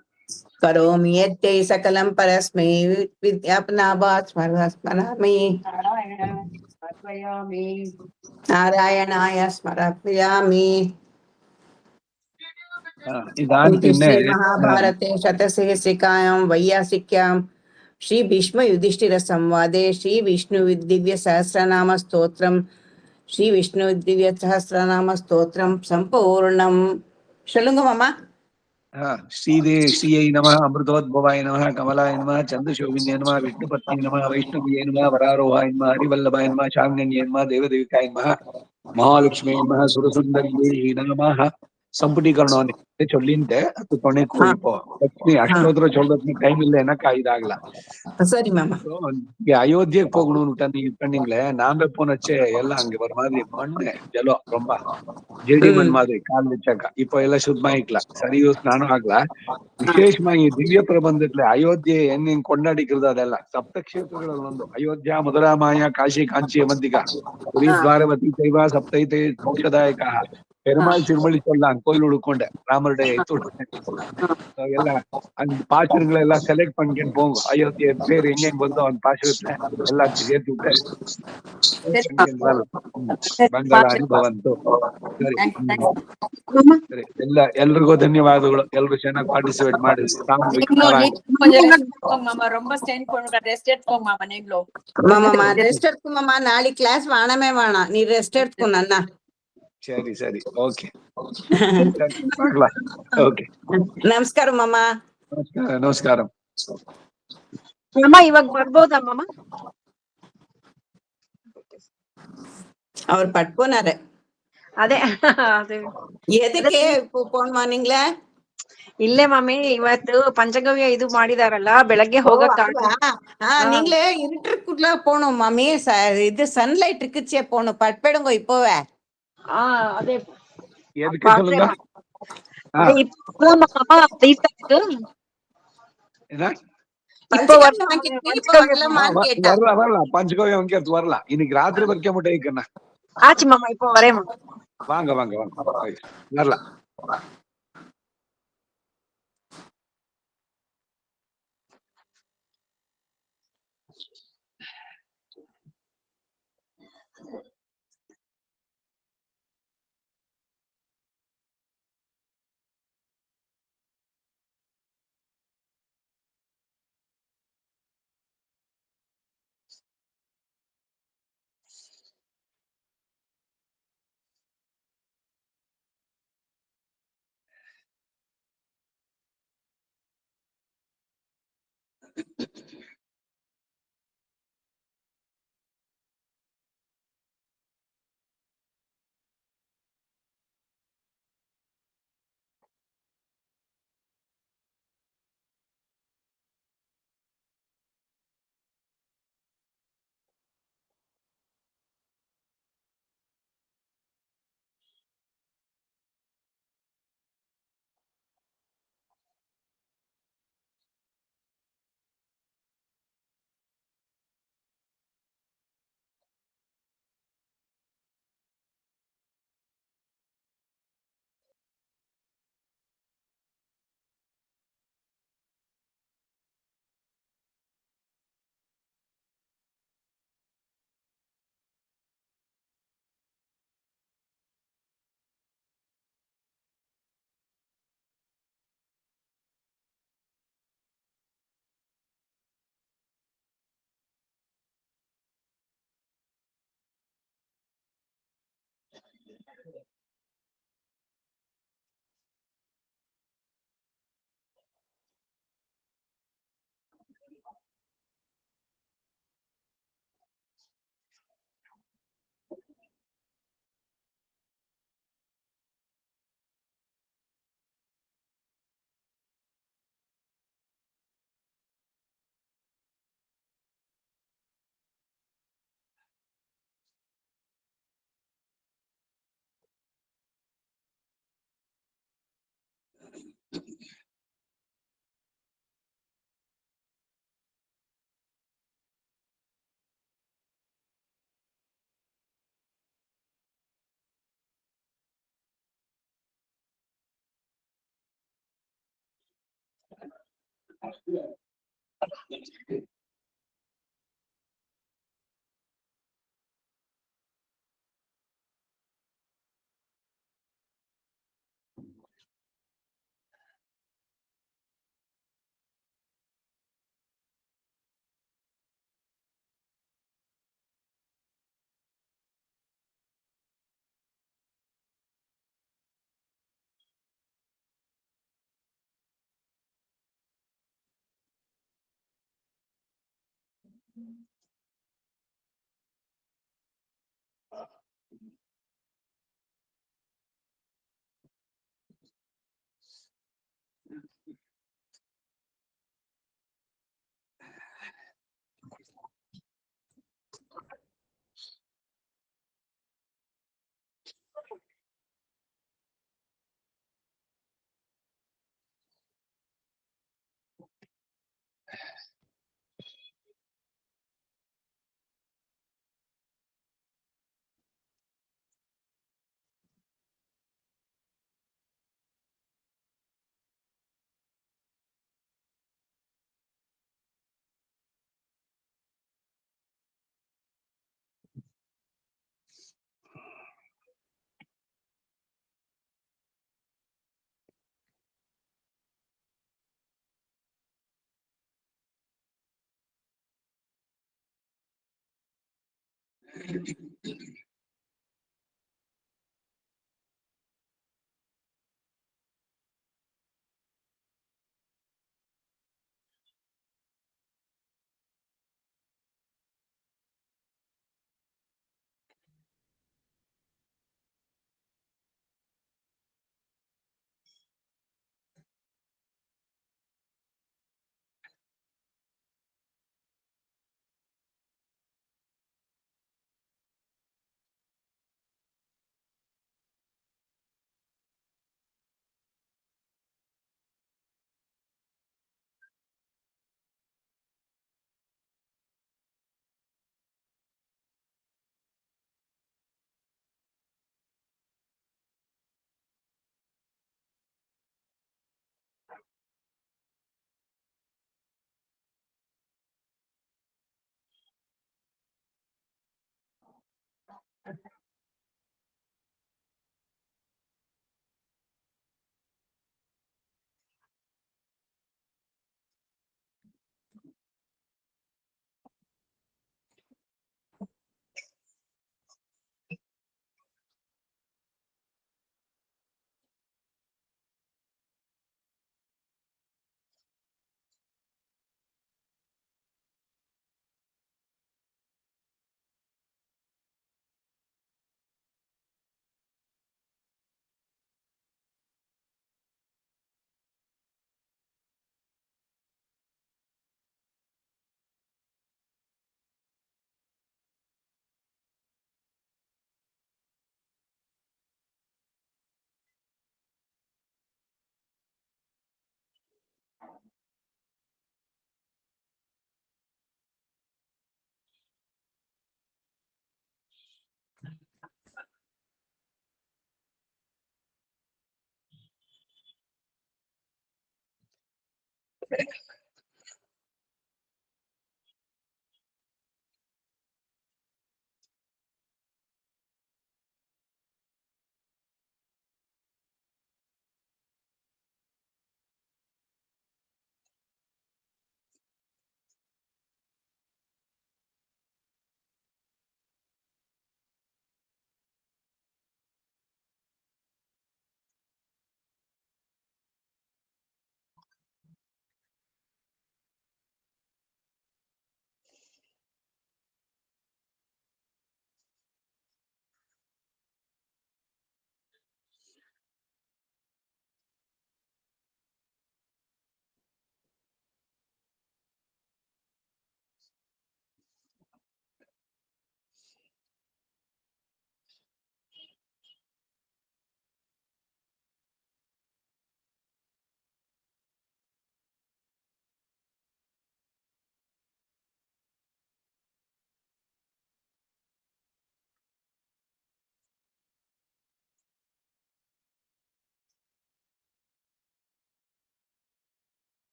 करोमि यद्यै सकलं परस्मै विद्यापनाभात् स्मरामि। अर्पयामि। नारायणाय स्मरामि। ಇದಾದ इति പിന്നെ श्रीमहाभारते शतसहस्रिकायां वैयासिक्यां श्री भीष्म युधिष्ठिर संवादे श्री विष्णु दिव्य सहस्रनाम स्तोत्रम श्री विष्णु दिव्य सहस्रनाम स्तोत्रम संपूर्णम சொல்லுங்க மாமா श्रीयै नमः अमृतोद्भवाय नमः कमलाय नमः चंद्रशोभिन्ये नमः विष्णुपत्नी नमः वैष्णव्ये नमः वरारोहाय नमः हरिवल्लभाय नमः शांगन्ये नमः देवदेविकाय नमः महालक्ष्मी नमः सुरसुंदरी नमः ಸಂಪುಟೀಕರಣವನ್ನು ಚೊಲ್ಲಿಂತೆ ಅದು ಕೊನೆಗೂ ಇಪ್ಪೋ ಲಕ್ಷ್ಮಿ ಅಷ್ಟೋತ್ರ சொல்றதுக்கு டைம் இல்லைன்னாக்கா இதாகல சரி மாமா இங்க அயோத்தியக்கு போகணும்னு பண்ணீங்களே நாம போனச்சே எல்லாம் அங்க ஒரு மாதிரி மண்ணு ஜலம் ரொம்ப ஜெடி மண் மாதிரி கால் வச்சாக்கா இப்போ எல்லாம் சுத்தமாயிக்கலாம் சரியோ ஸ்நானம் ஆகலாம் விசேஷமா ಈ ದಿವ್ಯ ಪ್ರಬಂಧದಲ್ಲಿ ಅಯೋಧ್ಯೆ ಹೆಂಗ್ ಕೊಂಡಾಡಿಕ್ಕಿರೋದು ಅದೆಲ್ಲ ಸಪ್ತ ಕ್ಷೇತ್ರಗಳಲ್ಲಿ ಒಂದು ಅಯೋಧ್ಯ ಮಧುರಾಮಾಯ ಕಾಶಿ ಕಾಂಚಿಯ ಮಧ್ಯಗ ಪುರಿ ದ್ವಾರವತಿ ಚೈವ ಸಪ್ತೈತೆ ಮೋಕ್ಷದಾಯಕ பெருமாள் திருமொழி சொல்லலாம் கோயில் உடுக்கொண்ட ராமருடைய ಎಲ್ಲ அந்த பாசுரங்களை எல்லாம் செலக்ட் பண்ணிக்கின்னு போங்க அயோத்தி பேர் எங்க வருதோ அந்த பாசுரத்துல எல்லாத்தையும் சேர்த்து விட்டு ಬಂಗಾಳಾನಿ ಭವಂತು ಸರಿ ಸರಿ ಎಲ್ರಿಗೂ ಧನ್ಯವಾದಗಳು ಎಲ್ರು ಚೆನ್ನಾಗಿ ಪಾರ್ಟಿಸಿಪೇಟ್ ಮಾಡಿ மாமா ரொம்ப ஸ்ட்ரெயின் பண்ணுங்க ரெஸ்ட் எடுத்துக்கோங்க மாமா நீங்களும் மாமா ரெஸ்ட் எடுத்து மாமா நாளைக்கு கிளாஸ் வேணாமே வேணாம் நீ ரெஸ்ட் எடுத்துக்கோ அண்ணா ಸರಿ ಸರಿ ಓಕೆ ಓಕೆ ನಮಸ್ಕಾರ ಮಾಮಾ ನಮಸ್ಕಾರ ನಮಸ್ಕಾರ ಮಾಮ ಇವಾಗ ಬರ್ಬೋದಾ ಮಾಮ அவர் பட்போனாரு ಅದೇ ಅದೇ ಎದಕ್ಕೆ ಫೋನ್ ಮಾರ್ನಿಂಗ್ಲ ಇಲ್ಲೇ ಮಾಮಿ ಇವತ್ತು ಪಂಚಗವ್ಯ ಇದು ಮಾಡಿದಾರಲ್ಲ ಬೆಳಗ್ಗೆ ಹೋಗಕ್ நீங்களே இருட்டுக்குள்ள போகணும் மாமி இது சன்லைட் இருக்குச்சே போகணும் பட்பெடுங்க இப்போவே ಅದೇ எதுக்கு சொல்லுங்க இப்போ வரல வரல பஞ்சகவ்யம் கேட்டு வரல இன்னைக்கு ராத்திரி வரைக்கும் மட்டும் இருக்கண்ணா ஆச்சு மாமா இப்போ வரேன் வாங்க வாங்க வாங்க வரலாம்